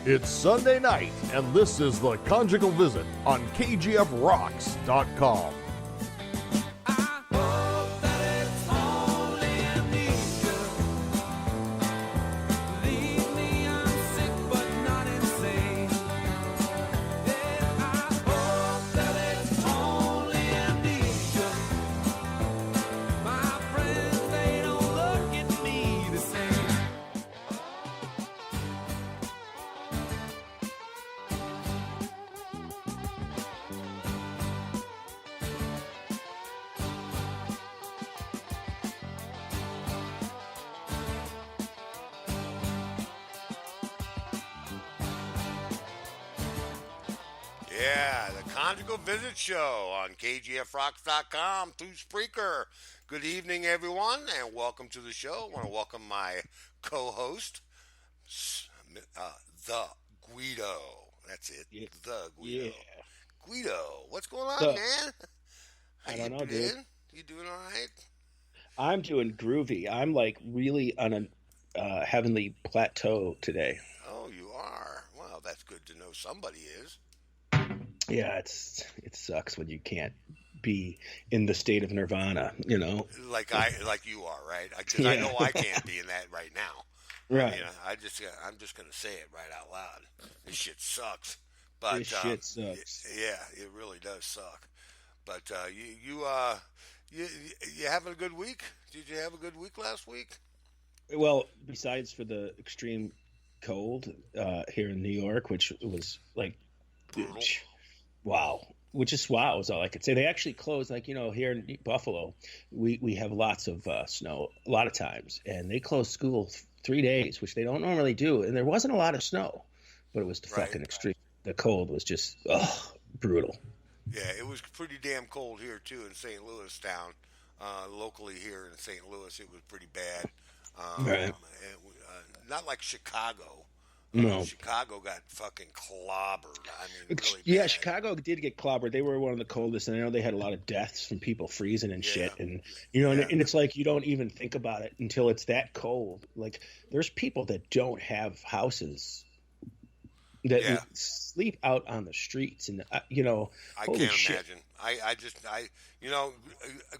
It's Sunday night, and this is the Conjugal Visit on KGFRocks.com. Yeah, the Conjugal Visit Show on KGFRocks.com through Spreaker. Good evening, everyone, and welcome to the show. I want to welcome my co-host, the Guido. That's it, Yeah. the Guido. Yeah. Guido, what's going on, So, man? How I you don't know, been? dude. You doing all right? I'm doing groovy. I'm like really on a heavenly plateau today. Oh, you are? Well, that's good to know somebody is. Yeah, it sucks when you can't be in the state of nirvana, you know? Like you are, right? Because I Yeah. know I can't be in that right now. Right. I'm just gonna say it right out loud. This shit sucks. But This shit sucks. yeah, it really does suck. But you having a good week? Did you have a good week last week? Well, besides for the extreme cold here in New York, which was like Brutal. wow. Which is wow is all I could say. They actually closed, like, you know, here in Buffalo, we have lots of snow a lot of times, and they closed school 3 days, which they don't normally do, and there wasn't a lot of snow, but it was fucking extreme. The cold was just brutal. Yeah, it was pretty damn cold here too in St. Louis town. Locally here in St. Louis, it was pretty bad. Right. Not like Chicago. No. Chicago got fucking clobbered. I mean, really Yeah, bad. Chicago did get clobbered. They were one of the coldest, and I know they had a lot of deaths from people freezing and shit. Yeah. And you know, Yeah. and it's like you don't even think about it until it's that cold. Like there's people that don't have houses that Yeah. sleep out on the streets, and you know, I holy can't shit. imagine.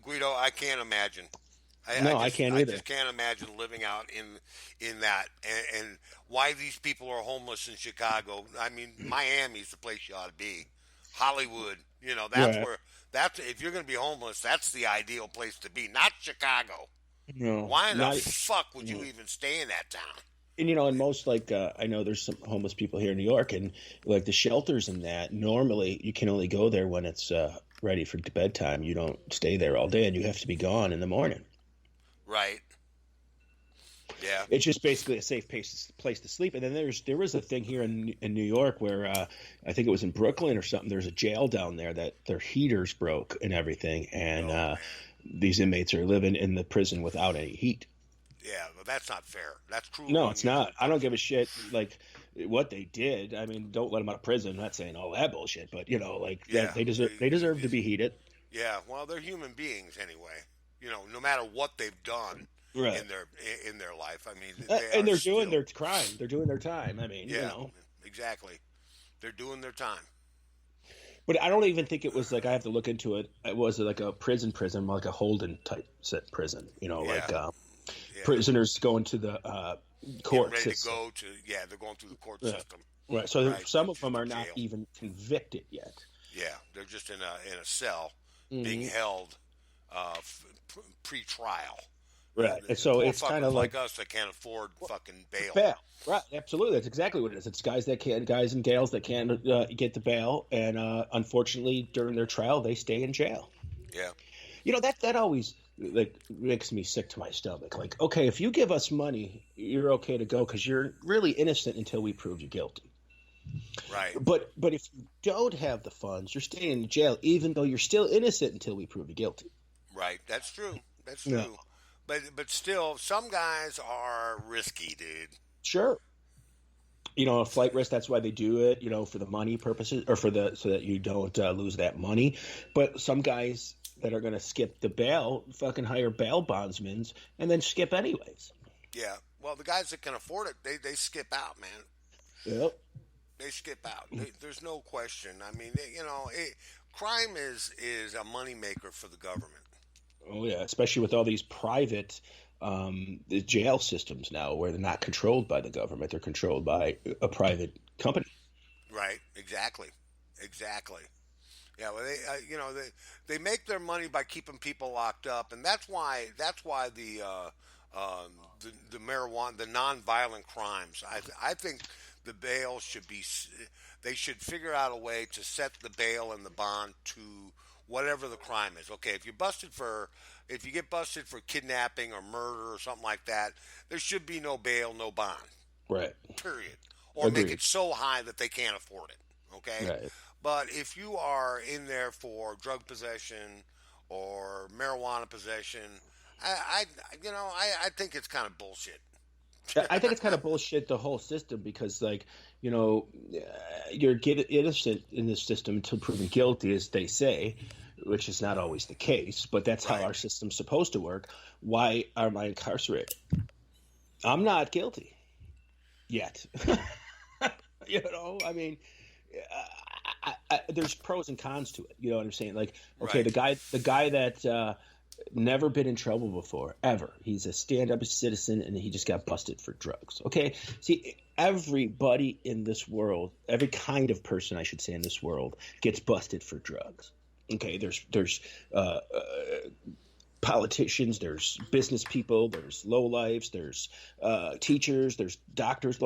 Guido, I can't imagine. I can't either. I just can't imagine living out in that, and why these people are homeless in Chicago. I mean, Miami's the place you ought to be. Hollywood, you know, that's Right. where if you're going to be homeless, that's the ideal place to be. Not Chicago. No, Why in the not- fuck would you even stay in that town? And you know, and most like I know there's some homeless people here in New York, and like the shelters and that. Normally, you can only go there when it's ready for bedtime. You don't stay there all day, and you have to be gone in the morning. Right. Yeah. It's just basically a safe place to sleep. And then there was a thing here in New York where I think it was in Brooklyn or something. There's a jail down there that their heaters broke and everything, and these inmates are living in the prison without any heat. Yeah, but that's not fair. That's cruel. No, it's not. I don't give a shit like what they did. I mean, don't let them out of prison. I'm not saying all that bullshit, but you know, like Yeah. they deserve to be heated. Yeah, well, they're human beings anyway. You know, no matter what they've done Right. in their life. I mean, And they're still, doing their crime. They're doing their time. I mean, yeah, you know. exactly. They're doing their time. But I don't even think it was like I have to look into it. It was like a prison, like a Holden type set prison. You know, Yeah. like Yeah. prisoners going to the court Getting ready system. to go to they're going through the court system. Right. So Right. some of To them the are not jail. even convicted yet. Yeah, they're just in a cell Mm-hmm. being held pre-trial. Right. And so Poor it's kind of fuckers like us that can't afford fucking bail. bail. Right. Absolutely. That's exactly what it is. It's guys and gals that can't get the bail, and unfortunately, during their trial, they stay in jail. Yeah. You know, that always like makes me sick to my stomach. Like, okay, if you give us money, you're okay to go because you're really innocent until we prove you guilty. Right. But if you don't have the funds, you're staying in jail, even though you're still innocent until we prove you guilty. Right. That's true. That's true. Yeah. But still, some guys are risky, dude. Sure. You know, a flight risk. That's why they do it. You know, for the money purposes, or so that you don't lose that money. But some guys that are going to skip the bail, fucking hire bail bondsmen and then skip anyways. Yeah. Well, the guys that can afford it, they skip out, man. Yep. They skip out. There's no question. I mean, crime is a moneymaker for the government. Oh yeah, especially with all these private the jail systems now, where they're not controlled by the government; they're controlled by a private company. Right. Exactly. Exactly. Yeah. Well, they make their money by keeping people locked up, and that's why the marijuana, the nonviolent crimes. I think the bail should be. They should figure out a way to set the bail and the bond to whatever the crime is. Okay, if you get busted for kidnapping or murder or something like that, there should be no bail, no bond. Right. Period. Or Agreed. make it so high that they can't afford it. Okay. Right. But if you are in there for drug possession or marijuana possession, I think it's kind of bullshit. I think it's kind of bullshit, the whole system, because you're innocent in this system until proven guilty, as they say, which is not always the case, but that's how Right. our system's supposed to work. Why am I incarcerated? I'm not guilty yet. I mean, there's pros and cons to it. You know what I'm saying? Like, okay, Right. the guy that never been in trouble before, ever. He's a stand-up citizen, and he just got busted for drugs. Okay, see, everybody in this world, every kind of person, I should say, in this world, gets busted for drugs. Okay, there's politicians, there's business people, there's lowlifes, there's teachers, there's doctors,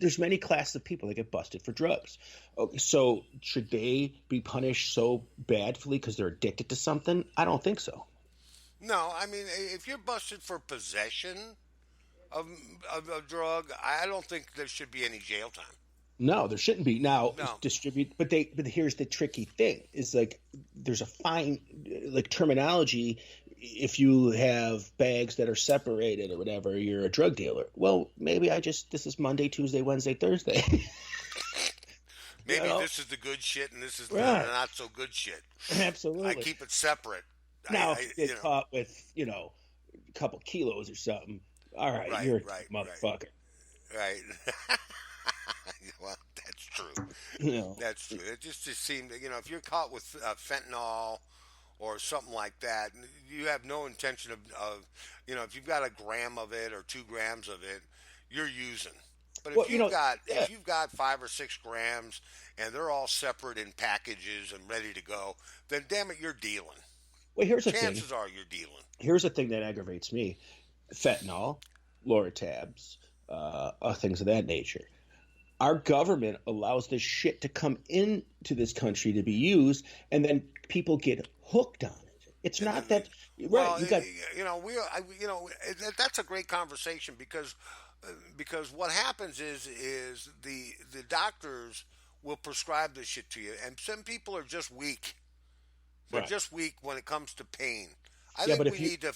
there's many classes of people that get busted for drugs. Okay, so should they be punished so badly because they're addicted to something? I don't think so. No, I mean, if you're busted for possession of a drug, I don't think there should be any jail time. No, there shouldn't be. Now No. distribute, but here's the tricky thing: is like there's a fine, like terminology. If you have bags that are separated or whatever, you're a drug dealer. Well, maybe this is Monday, Tuesday, Wednesday, Thursday. Maybe this is the good shit and this is the Right. not so good shit. Absolutely. I keep it separate. Now, if you get caught with a couple kilos or something, all right, Right, you're a right, motherfucker. Right. Well, that's true. You know. That's true. It just seemed, if you're caught with fentanyl or something like that, you have no intention of if you've got a gram of it or 2 grams of it, you're using. But Well, if you've got 5 or 6 grams and they're all separate in packages and ready to go, then damn it, you're dealing. Well, here's the thing. Chances are you're dealing. Here's the thing that aggravates me: fentanyl, Lortabs, things of that nature. Our government allows this shit to come into this country to be used, and then people get hooked on it. It's not that Well, right. You got that's a great conversation because what happens is the doctors will prescribe this shit to you, and some people are just weak. They're Right. just weak when it comes to pain. I Yeah, think but we if you- need to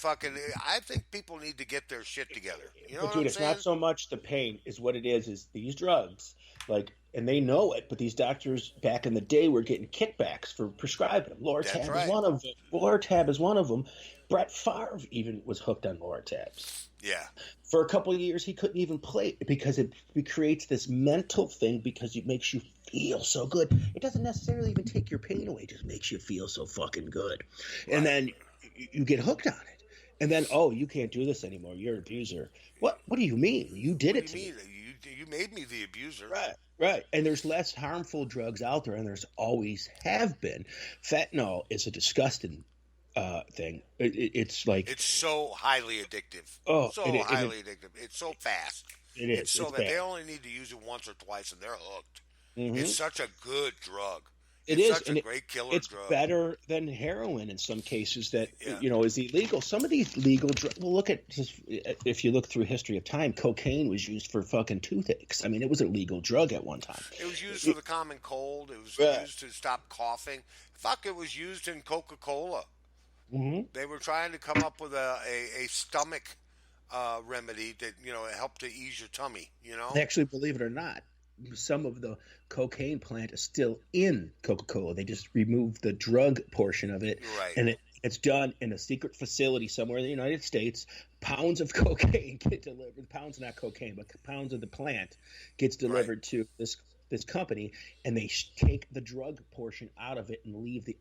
I think people need to get their shit together. You know But what dude, I'm it's saying? not so much the pain is what it is these drugs, and they know it, but these doctors back in the day were getting kickbacks for prescribing them. That's Lortab right. is one of them. Lortab is one of them. Brett Favre even was hooked on Lortabs. Yeah. For a couple of years, he couldn't even play because it creates this mental thing because it makes you feel so good. It doesn't necessarily even take your pain away; it just makes you feel so fucking good. And then you get hooked on it. And then, you can't do this anymore. You're an abuser. What do you mean? You did it What to do you me. mean? You made me the abuser. Right. And there's less harmful drugs out there, and there's always have been. Fentanyl is a disgusting thing. It's like It's so highly addictive. Oh, so it- highly addictive. It's so fast. it is. It's so It's that bad. they only need to use it once or twice and they're hooked. Mhm. It's such a good drug. It It's is, such and a great killer it's drug. better than heroin in some cases that Yeah. is illegal. Some of these legal drugs. Well, look at just if you look through history of time, cocaine was used for fucking toothaches. I mean, it was a legal drug at one time. It was used for the common cold. It was Right. used to stop coughing. Fuck, it was used in Coca-Cola. Mm-hmm. They were trying to come up with a stomach remedy that helped to ease your tummy. Actually, believe it or not, some of the cocaine plant is still in Coca-Cola. They just removed the drug portion of it, Right. and it's done in a secret facility somewhere in the United States. Pounds of cocaine get delivered. Pounds, not cocaine, but pounds of the plant gets delivered to this this company, and they take the drug portion out of it and leave the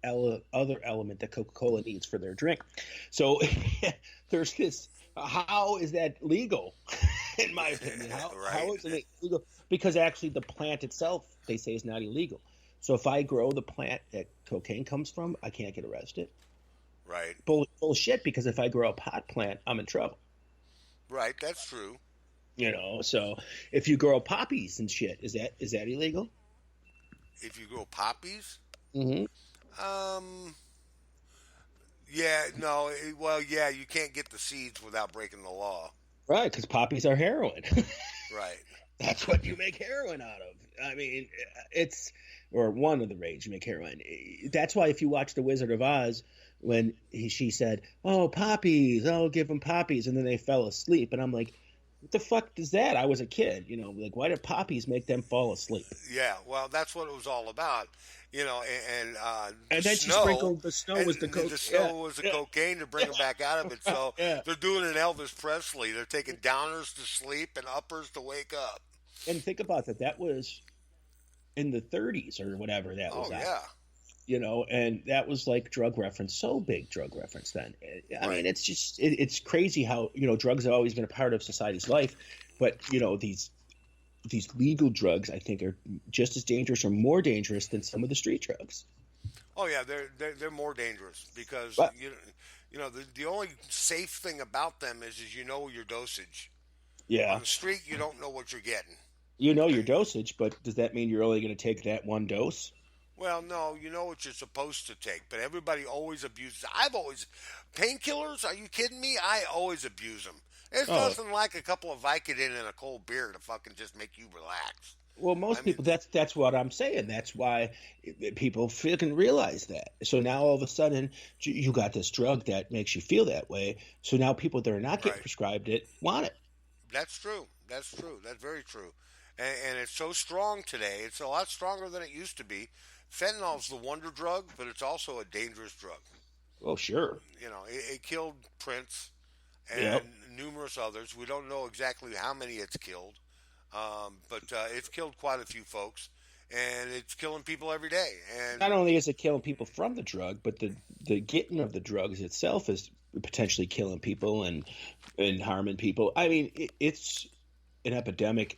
other element that Coca-Cola needs for their drink. So there's this. How is that legal? In my opinion, how is it legal? Because actually, the plant itself, they say, is not illegal. So if I grow the plant that cocaine comes from, I can't get arrested. Right. Bullshit. Because if I grow a pot plant, I'm in trouble. Right. That's true. So if you grow poppies and shit, is that illegal? If you grow poppies, Mm-hmm. Yeah, no. Well, yeah, you can't get the seeds without breaking the law. Right, because poppies are heroin. Right. That's what you make heroin out of. I mean, or one of the ways you make heroin. That's why if you watch The Wizard of Oz, when she said, "Oh, poppies, I'll give them poppies," and then they fell asleep, and I'm like, what the fuck is that? I was a kid, like, why did poppies make them fall asleep? Yeah, well, that's what it was all about, and And then she sprinkled the snow was the cocaine. The snow was the cocaine to bring them back out of it. So they're doing an Elvis Presley. They're taking downers to sleep and uppers to wake up. And think about that. That was in the 30s or whatever that was. Oh, yeah. And that was like drug reference, so big drug reference then. I mean, it's just, it's crazy how, drugs have always been a part of society's life, but, these legal drugs, I think, are just as dangerous or more dangerous than some of the street drugs. Oh, yeah, they're more dangerous because, the only safe thing about them is you know your dosage. Yeah. On the street, you don't know what you're getting. You know your dosage, but does that mean you're only going to take that one dose? Well, no, you know what you're supposed to take, but everybody always abuses. Painkillers, are you kidding me? I always abuse them. There's nothing like a couple of Vicodin and a cold beer to fucking just make you relax. Well, most people, that's what I'm saying. That's why people fucking realize that. So now all of a sudden, you got this drug that makes you feel that way. So now people that are not getting prescribed it want it. That's true. That's very true. And it's so strong today. It's a lot stronger than it used to be. Fentanyl's the wonder drug, but it's also a dangerous drug. Oh, sure. It killed Prince and numerous others. We don't know exactly how many it's killed, but it's killed quite a few folks, and it's killing people every day. And not only is it killing people from the drug, but the getting of the drugs itself is potentially killing people and harming people. I mean, it's an epidemic.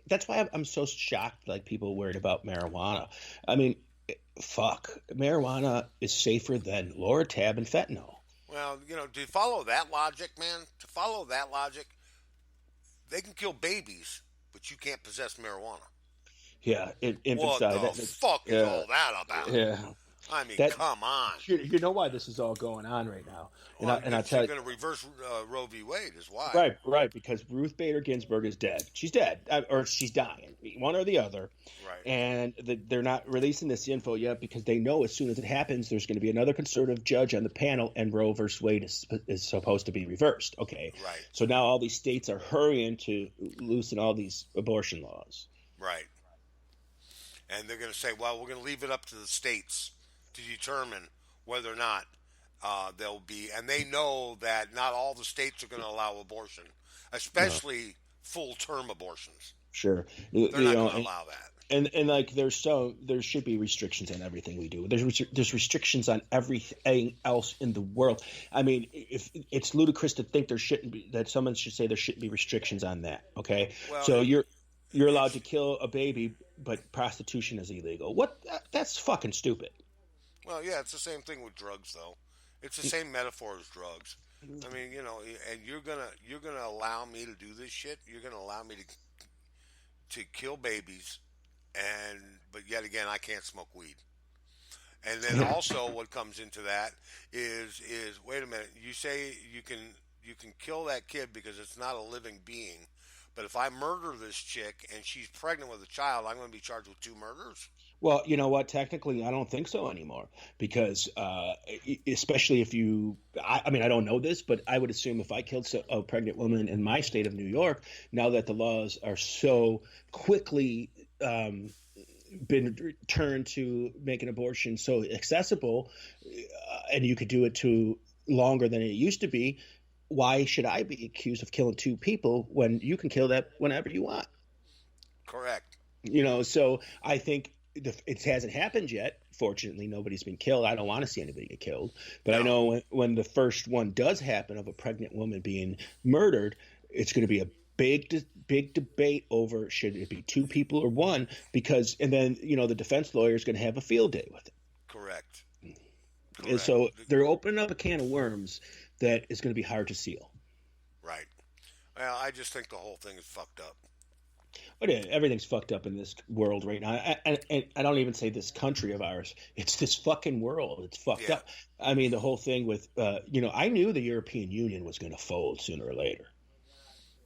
That's why I'm so shocked. Like, people worried about marijuana. I mean, fuck, marijuana is safer than Loratab and fentanyl. Well, to follow that logic, man, they can kill babies, but you can't possess marijuana. Yeah, what the fuck is all that about? Yeah. I mean, come on. You know why this is all going on right now. And I tell you, going to reverse Roe v. Wade is why. Right, because Ruth Bader Ginsburg is dead. She's dead, or she's dying, one or the other. Right. And they're not releasing this info yet because they know as soon as it happens, there's going to be another conservative judge on the panel, and Roe versus Wade is supposed to be reversed. Okay. Right. So now all these states are hurrying to loosen all these abortion laws. Right. And they're going to say, well, we're going to leave it up to the states to determine whether or not they'll be, and they know that not all the states are going to allow abortion, especially full-term abortions. Sure, they're not going to allow that. And like there should be restrictions on everything we do. There's restrictions on everything else in the world. I mean, if it's ludicrous to think that someone should say there shouldn't be restrictions on that. Okay, well, so you're allowed to kill a baby, but prostitution is illegal. That's fucking stupid. Well, yeah, it's the same thing with drugs, though. It's the same metaphor as drugs. I mean, and you're gonna allow me to do this shit. You're gonna allow me to kill babies, but yet again, I can't smoke weed. And then also, what comes into that is wait a minute. You say you can kill that kid because it's not a living being, but if I murder this chick and she's pregnant with a child, I'm going to be charged with 2 murders. Well, you know what? Technically, I don't think so anymore because especially if I mean, I don't know this, but I would assume if I killed a pregnant woman in my state of New York, now that the laws are so quickly been turned to make an abortion so accessible and you could do it to longer than it used to be, why should I be accused of killing 2 people when you can kill that whenever you want? Correct. So I think it hasn't happened yet. Fortunately, nobody's been killed. I don't want to see anybody get killed. But I No. know when the first one does happen of a pregnant woman being murdered, it's going to be a big debate over should it be two people or one, and then the defense lawyer is going to have a field day with it. Correct. And so they're opening up a can of worms that is going to be hard to seal. Right. Well, I just think the whole thing is fucked up. But yeah, everything's fucked up in this world right now. And I don't even say this country of ours. It's this fucking world. It's fucked up. I mean, the whole thing with, I knew the European Union was going to fold sooner or later.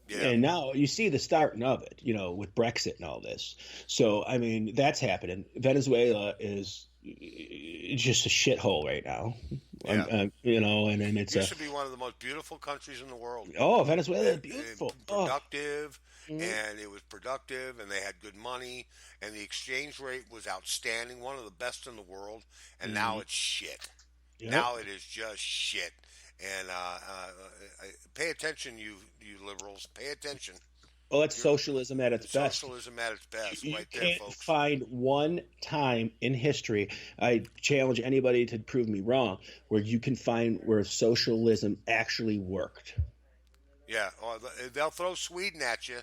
Yeah. And now you see the starting of it, with Brexit and all this. So, I mean, that's happening. Venezuela is just a shithole right now. Yeah. And then it used to be one of the most beautiful countries in the world. Oh, Venezuela is beautiful. Productive. And it was productive, and they had good money, and the exchange rate was outstanding, one of the best in the world, and now it's shit. Yep. Now it is just shit. And pay attention, you liberals. Pay attention. Well, that's socialism at its best. Socialism at its best, right there, can't folks. Find one time in history, I challenge anybody to prove me wrong, where you can find where socialism actually worked. Yeah, they'll throw Sweden at you.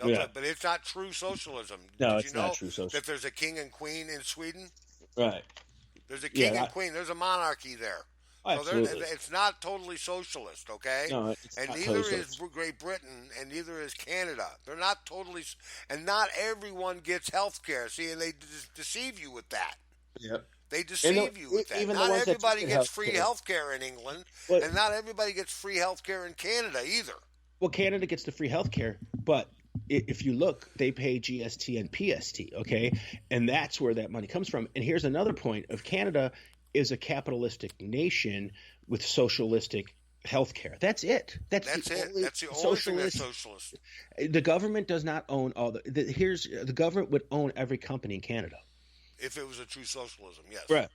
But it's not true socialism. No, it's not true socialism. That there's a king and queen in Sweden? Right. There's a king and queen. There's a monarchy there. Absolutely. So it's not totally socialist, okay? No, it's and not neither totally is Great Britain, and neither is Canada. They're not totally, and not everyone gets health care. See, and they deceive you with that. Yep. They deceive you with that. Not everybody gets free health care in England, and not everybody gets free health care in Canada either. Well, Canada gets the free health care, but if you look, they pay GST and PST, okay? And that's where that money comes from. And here's another point of Canada is a capitalistic nation with socialistic health care. That's it. That's the only thing that's socialist. The government does not own all the government would own every company in Canada. If it was a true socialism, yes. Right.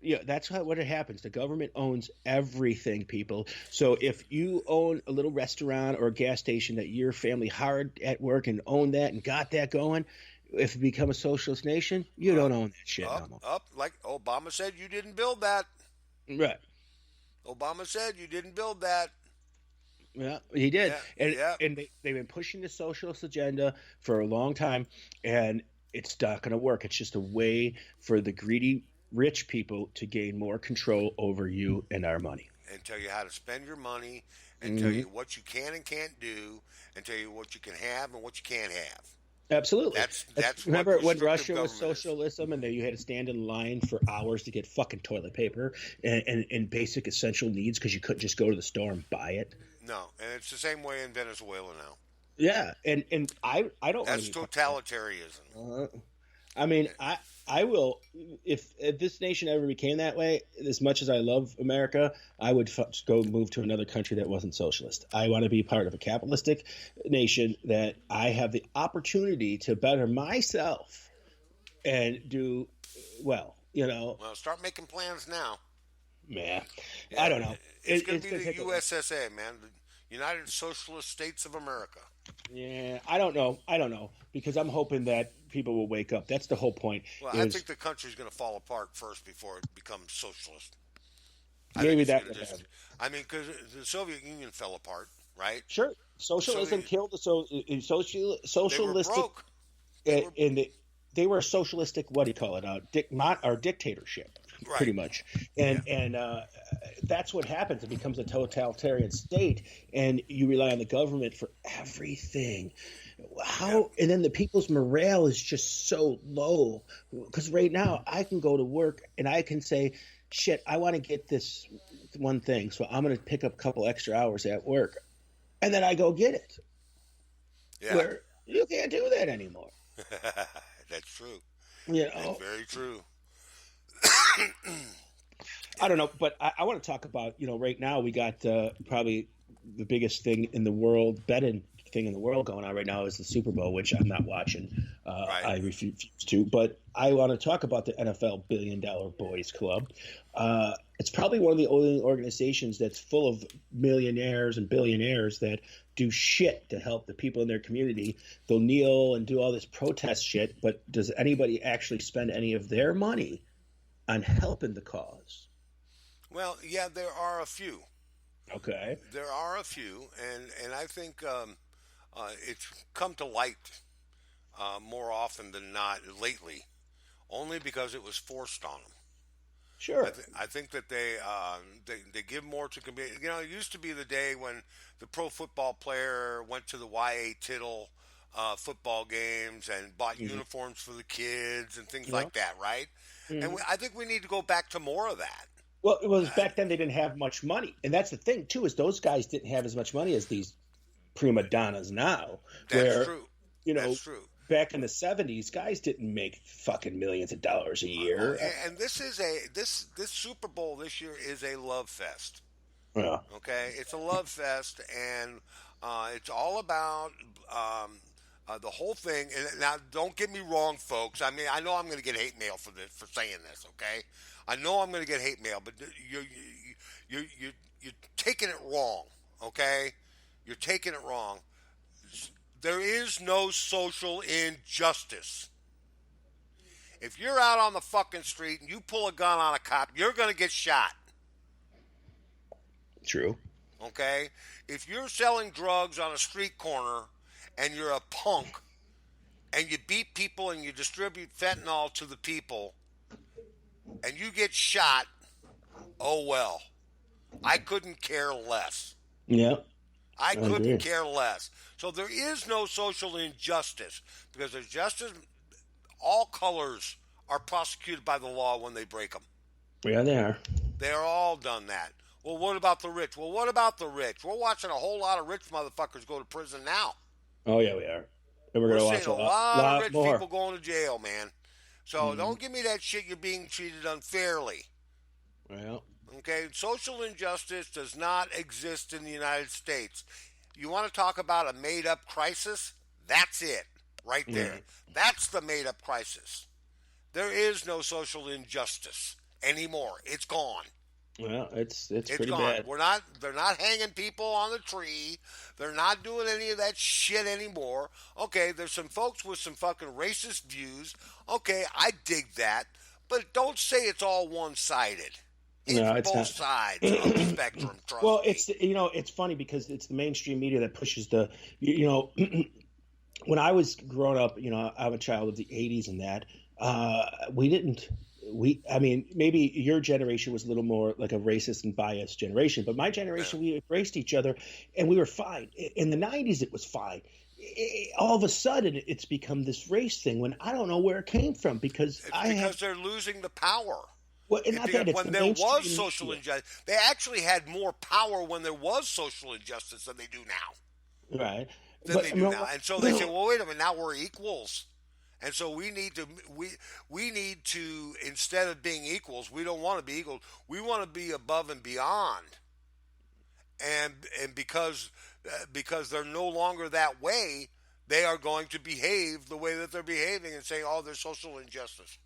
Yeah, that's what it happens. The government owns everything, people. So if you own a little restaurant or a gas station that your family hired at work and owned that and got that going, if you become a socialist nation, you don't own that shit no more. Like Obama said, you didn't build that. Right. Obama said you didn't build that. Yeah, he did. And they've been pushing the socialist agenda for a long time, and it's not going to work. It's just a way for the greedy rich people to gain more control over you and our money. And tell you how to spend your money, and tell you what you can and can't do, and tell you what you can have and what you can't have. Absolutely. That's remember when Russia was socialism and then you had to stand in line for hours to get fucking toilet paper and basic essential needs because you couldn't just go to the store and buy it? No, and it's the same way in Venezuela now. Yeah, and I don't. That's totalitarianism. I mean, I will if this nation ever became that way. As much as I love America, I would go move to another country that wasn't socialist. I want to be part of a capitalistic nation that I have the opportunity to better myself and do well. Well, start making plans now. Yeah, I don't know. It's going to be the USSA, man. The United Socialist States of America. Yeah, I don't know because I'm hoping that people will wake up. That's the whole point. Well, I think the country's going to fall apart first before it becomes socialist. Maybe that. I mean, because the Soviet Union fell apart, right? Sure, socialism killed the socialistic. They were broke. And they were a socialistic. What do you call it? Dictatorship. Right. Pretty much, and that's what happens. It becomes a totalitarian state, and you rely on the government for everything. And then the people's morale is just so low because right now I can go to work and I can say, "Shit, I want to get this one thing, so I'm going to pick up a couple extra hours at work," and then I go get it. Yeah, where you can't do that anymore. That's true. That's very true. I don't know, but I want to talk about, right now we got probably the biggest thing in the world, betting thing in the world going on right now is the Super Bowl, which I'm not watching. Right. I refuse to. But I want to talk about the NFL $1 Billion Boys Club. It's probably one of the only organizations that's full of millionaires and billionaires that do shit to help the people in their community. They'll kneel and do all this protest shit, but does anybody actually spend any of their money on helping the cause? Well, yeah, there are a few. Okay. There are a few, and I think it's come to light more often than not lately, only because it was forced on them. Sure. I think that they give more to community. You know, it used to be the day when the pro football player went to the Y.A. Tittle football games and bought uniforms for the kids and things like that, right? And I think we need to go back to more of that. Well, it was back then they didn't have much money. And that's the thing, too, is those guys didn't have as much money as these prima donnas now. That's true. You know, That's true. Back in the 70s, guys didn't make fucking millions of dollars a year. And this is this Super Bowl this year is a love fest. Yeah. Okay, it's a love fest, and it's all about the whole thing. And now, don't get me wrong, folks. I mean, I know I'm going to get hate mail for saying this. Okay, I know I'm going to get hate mail, but you're taking it wrong. Okay, you're taking it wrong. There is no social injustice. If you're out on the fucking street and you pull a gun on a cop, you're going to get shot. True. Okay? If you're selling drugs on a street corner and you're a punk and you beat people and you distribute fentanyl to the people and you get shot, oh well. I couldn't care less. Yeah. I couldn't care less. So there is no social injustice because there's justice. All colors are prosecuted by the law when they break them. Yeah, they are. They're all done that. Well, what about the rich? Well, what about the rich? We're watching a whole lot of rich motherfuckers go to prison now. Oh, yeah, we are. And we're going to watch seeing a lot of rich more. people going to jail, man. So don't give me that shit you're being treated unfairly. Well. Okay, social injustice does not exist in the United States. You want to talk about a made-up crisis? That's it, right there. That's the made-up crisis. There is no social injustice anymore. It's gone. Well, it's pretty gone. bad. They're not hanging people on the tree. They're not doing any of that shit anymore. Okay, there's some folks with some fucking racist views. Okay, I dig that. But don't say it's all one-sided. It's both sides of the spectrum, trust me. Well, it's funny because it's the mainstream media that pushes the, when I was growing up, I'm a child of the 80s and that, maybe your generation was a little more like a racist and biased generation, but my generation, we embraced each other and we were fine. In the 90s, it was fine. All of a sudden, it's become this race thing when I don't know where it came from because they're losing the power. Well, when there was social injustice, they actually had more power when there was social injustice than they do now. Right. And so they say, well, wait a minute, now we're equals. And so we need to instead of being equals, we don't want to be equals. We want to be above and beyond. And because they're no longer that way, they are going to behave the way that they're behaving and say, oh, there's social injustice.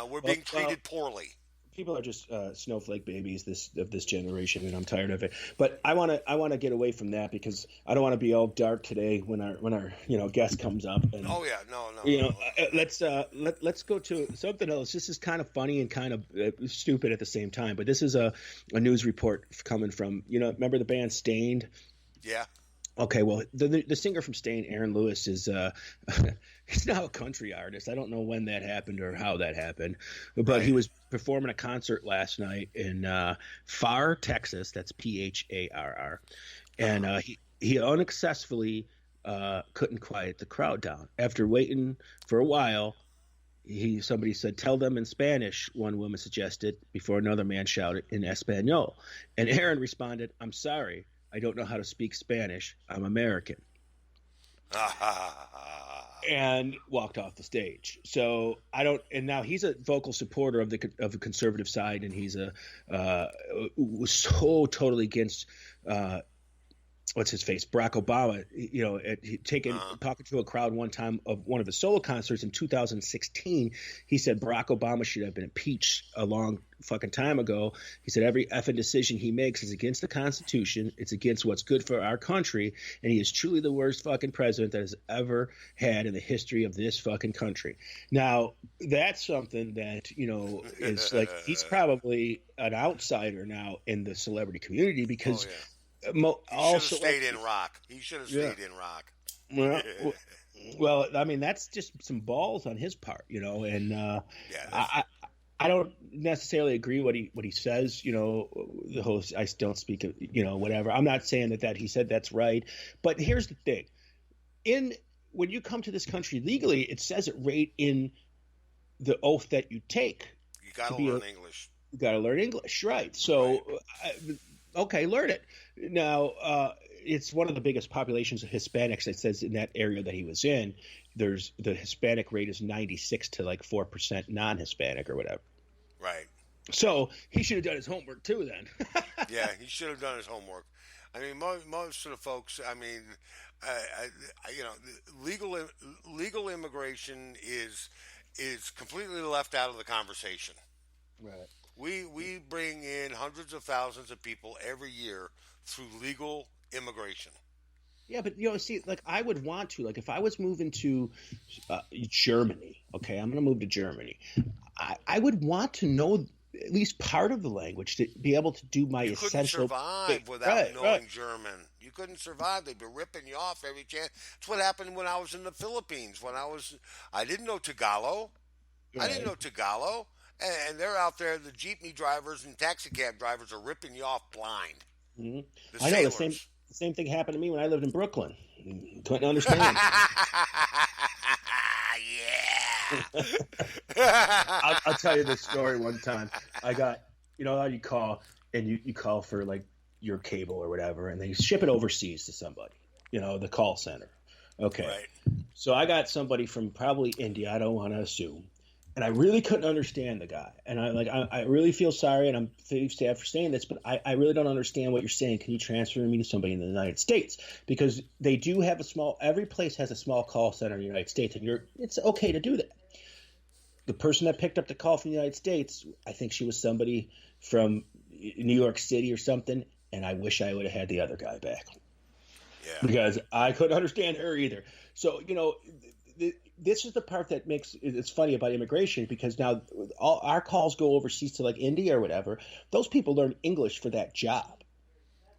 We're being treated poorly. People are just snowflake babies of this generation, and I'm tired of it. But I want to get away from that because I don't want to be all dark today when our guest comes up. And, let's go to something else. This is kind of funny and kind of stupid at the same time. But this is a news report coming from remember the band Stained? Yeah. Okay, well, the singer from Stain, Aaron Lewis, is he's now a country artist. I don't know when that happened or how that happened, but he was performing a concert last night in Pharr, Texas. That's Pharr, and he unsuccessfully couldn't quiet the crowd down. After waiting for a while, somebody said, "Tell them in Spanish," one woman suggested, before another man shouted in Espanol, and Aaron responded, "I'm sorry. I don't know how to speak Spanish. I'm American." And walked off the stage. So and now he's a vocal supporter of the conservative side, and he's was so totally against what's his face, Barack Obama, talking to a crowd one time of one of his solo concerts in 2016. He said Barack Obama should have been impeached a long fucking time ago. He said every effing decision he makes is against the Constitution. It's against what's good for our country. And he is truly the worst fucking president that has ever had in the history of this fucking country. Now, that's something that, is like, he's probably an outsider now in the celebrity community because he should have stayed in rock. He should have stayed in rock. Well, I mean, that's just some balls on his part, and I don't necessarily agree what he says, the host, I don't speak of, whatever. I'm not saying that he said that's right, but here's the thing. When you come to this country legally, it says it right in the oath that you take. You got to learn English. You got to learn English, right? So, okay, learn it. Now, it's one of the biggest populations of Hispanics. It says in that area that he was in, the Hispanic rate is 96 to like 4% non-Hispanic or whatever. Right. So he should have done his homework too then. Yeah, he should have done his homework. I mean, most of the folks, I mean, legal immigration is completely left out of the conversation. Right. We bring in hundreds of thousands of people every year through legal immigration. Yeah, but see, like I would want to, like if I was moving to Germany, okay, I'm going to move to Germany. I would want to know at least part of the language to be able to do my essential. You couldn't survive without knowing German. You couldn't survive. They'd be ripping you off every chance. That's what happened when I was in the Philippines. I didn't know Tagalog. Right. I didn't know Tagalog. And they're out there, the jeepney drivers and taxi cab drivers are ripping you off blind. Mm-hmm. I know the same thing happened to me when I lived in Brooklyn. Couldn't understand. Yeah. I'll tell you this story one time. I got, how you call and you call for like your cable or whatever, and they ship it overseas to somebody, the call center. Okay. Right. So I got somebody from probably India. I don't want to assume. And I really couldn't understand the guy. And I really feel sorry, and I'm sad for saying this, but I really don't understand what you're saying. Can you transfer me to somebody in the United States? Because they do have every place has a small call center in the United States, and it's okay to do that. The person that picked up the call from the United States, I think she was somebody from New York City or something, and I wish I would have had the other guy back. Yeah. Because I couldn't understand her either. So, this is the part that makes it's funny about immigration, because now all our calls go overseas to like India or whatever. Those people learn English for that job.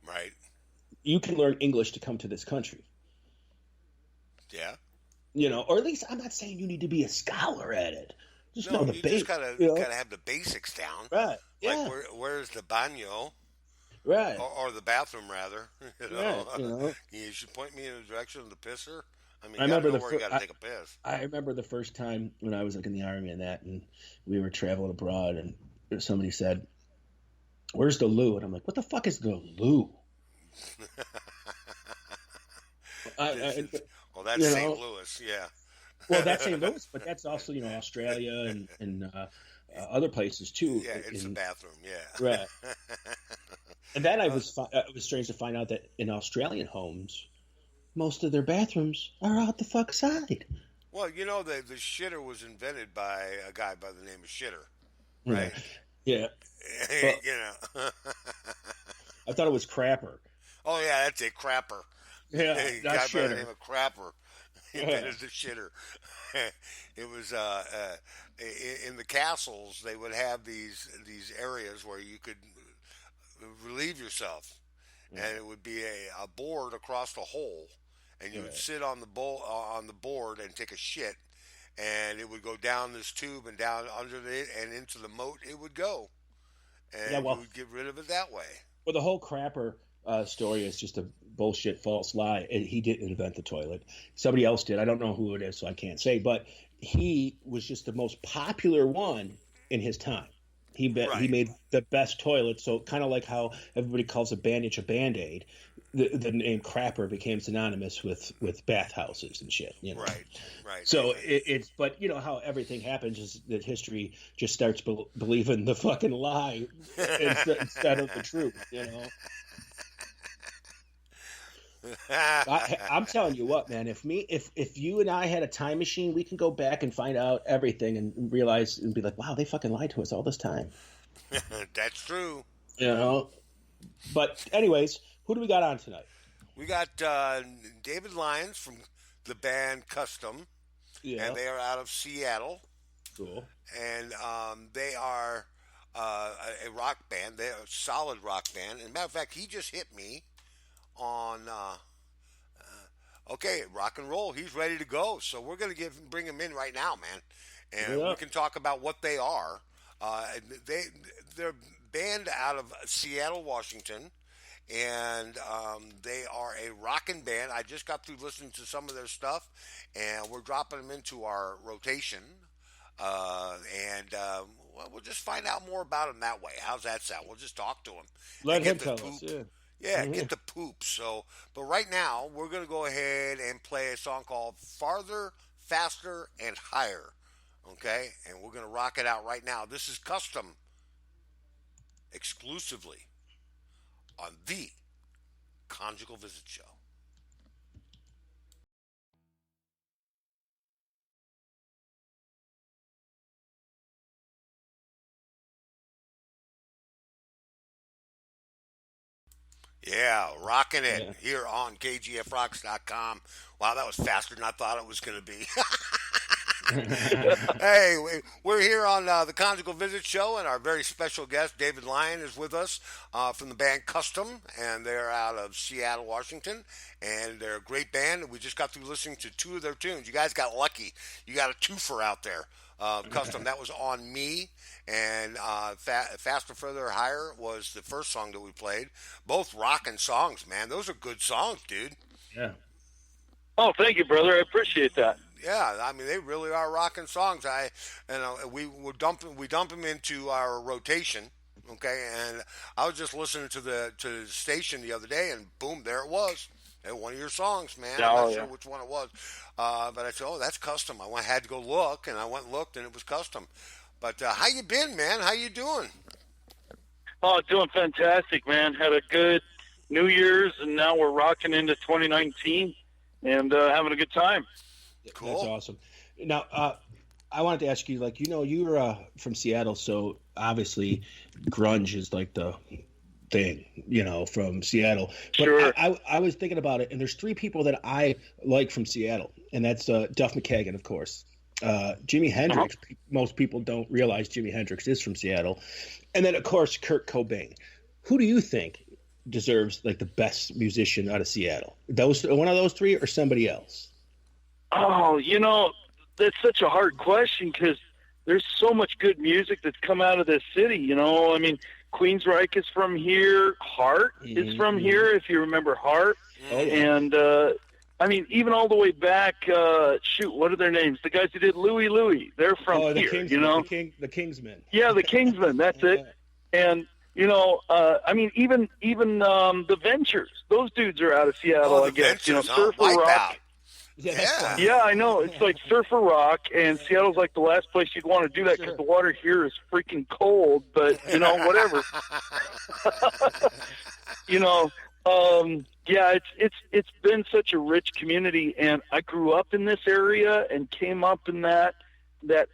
Right. You can learn English to come to this country. Yeah. Or at least I'm not saying you need to be a scholar at it. Just know the basics. Just gotta have the basics down. Right. Yeah. Like where's the baño? Right. Or the bathroom rather. Right. You should point me in the direction of the pisser. I mean, I remember you gotta take a piss. I remember the first time when I was like in the Army and we were traveling abroad, and somebody said, "Where's the loo?" And I'm like, "What the fuck is the loo?" Well, that's St. Louis, yeah. Well, that's St. Louis, but that's also Australia and other places too. Yeah, it's a bathroom. Yeah. Right. And then it was strange to find out that in Australian homes, most of their bathrooms are out the fuck side. Well, the shitter was invented by a guy by the name of Shitter, right? Yeah. Well, I thought it was Crapper. Oh yeah, that's a Crapper. Yeah, a not guy Shitter. by the name of Crapper invented the Shitter. It was in the castles. They would have these areas where you could relieve yourself, and it would be a board across the hole. And you would sit on the board and take a shit, and it would go down this tube and down under it and into the moat it would go, and you would get rid of it that way. Well, the whole Crapper story is just a bullshit, false lie. He didn't invent the toilet. Somebody else did. I don't know who it is, so I can't say. But he was just the most popular one in his time. He made the best toilet. So kind of like how everybody calls a bandage a Band-Aid. The name Crapper became synonymous with bathhouses and shit. Right. So it's but how everything happens is that history just starts believing the fucking lie instead of the truth. I'm telling you what, man. If you and I had a time machine, we can go back and find out everything and realize and be like, wow, they fucking lied to us all this time. That's true. You know. But anyways, who do we got on tonight? We got David Lyons from the band Custom, Yeah. and they are out of Seattle. Cool. And they are a rock band. They're a solid rock band. And matter of fact, he just hit me on okay, rock and roll. He's ready to go. So we're gonna bring him in right now, man, and we can talk about what they are. They're band out of Seattle, Washington. And they are a rockin' band. I just got through listening to some of their stuff, and we're dropping them into our rotation. Well, we'll just find out more about him that way. How's that sound? We'll just talk to him. Let him tell us. Yeah, get the poop. So, but right now we're gonna go ahead and play a song called "Farther, Faster, and Higher." Okay, and we're gonna rock it out right now. This is Custom, exclusively on the Conjugal Visit Show. Yeah, rocking it here on KGFRocks.com. Wow, that was faster than I thought it was going to be. Hey, we're here on the Conjugal Visit Show, and our very special guest, David Lyon, is with us from the band Custom, and they're out of Seattle, Washington, and they're a great band, and we just got through listening to two of their tunes. You guys got lucky. You got a twofer out there. Custom, that was On Me, and Faster, Further, Higher was the first song that we played. Both rocking songs, man. Those are good songs, dude. Yeah. Oh, thank you, brother. I appreciate that. Yeah, I mean they really are rocking songs. We dump them into our rotation, okay. And I was just listening to the station the other day, and boom, there it was. One of your songs, man. I'm not sure which one it was, but I said, "Oh, that's Custom." I had to go look, and I went and looked, and it was Custom. But how you been, man? How you doing? Oh, doing fantastic, man. Had a good New Year's, and now we're rocking into 2019 and having a good time. Cool. That's awesome. Now, I wanted to ask you, like, you're from Seattle, so obviously grunge is like the thing, from Seattle. But sure. I was thinking about it, and there's three people that I like from Seattle, and that's Duff McKagan, of course. Jimi Hendrix. Most people don't realize Jimi Hendrix is from Seattle. And then, of course, Kurt Cobain. Who do you think deserves, like, the best musician out of Seattle? One of those three or somebody else? Oh, that's such a hard question because there's so much good music that's come out of this city. I mean, Queensryche is from here. Heart is from here, if you remember Heart. Oh, yeah. And, I mean, even all the way back, what are their names? The guys who did Louie, they're from here, Kingsmen, the Kingsmen. Yeah, the Kingsmen, that's it. And, I mean, even the Ventures, those dudes are out of Seattle, I guess. Ventures, Surfer Rock. Yeah, I know. It's like surfer rock, and Seattle's like the last place you'd want to do that because the water here is freaking cold. But whatever. Yeah, it's been such a rich community, and I grew up in this area and came up in that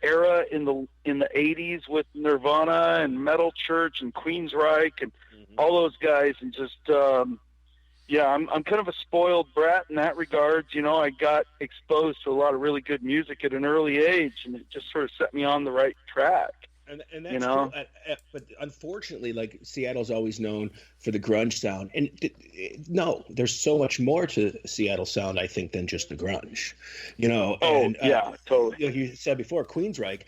era in the 80s with Nirvana and Metal Church and Queensryche and all those guys, and just. I'm kind of a spoiled brat in that regards. I got exposed to a lot of really good music at an early age, and it just sort of set me on the right track. And that's cool. But unfortunately, like, Seattle's always known for the grunge sound, and no, there's so much more to Seattle sound, I think, than just the grunge. Totally. Like you said before, Queensryche,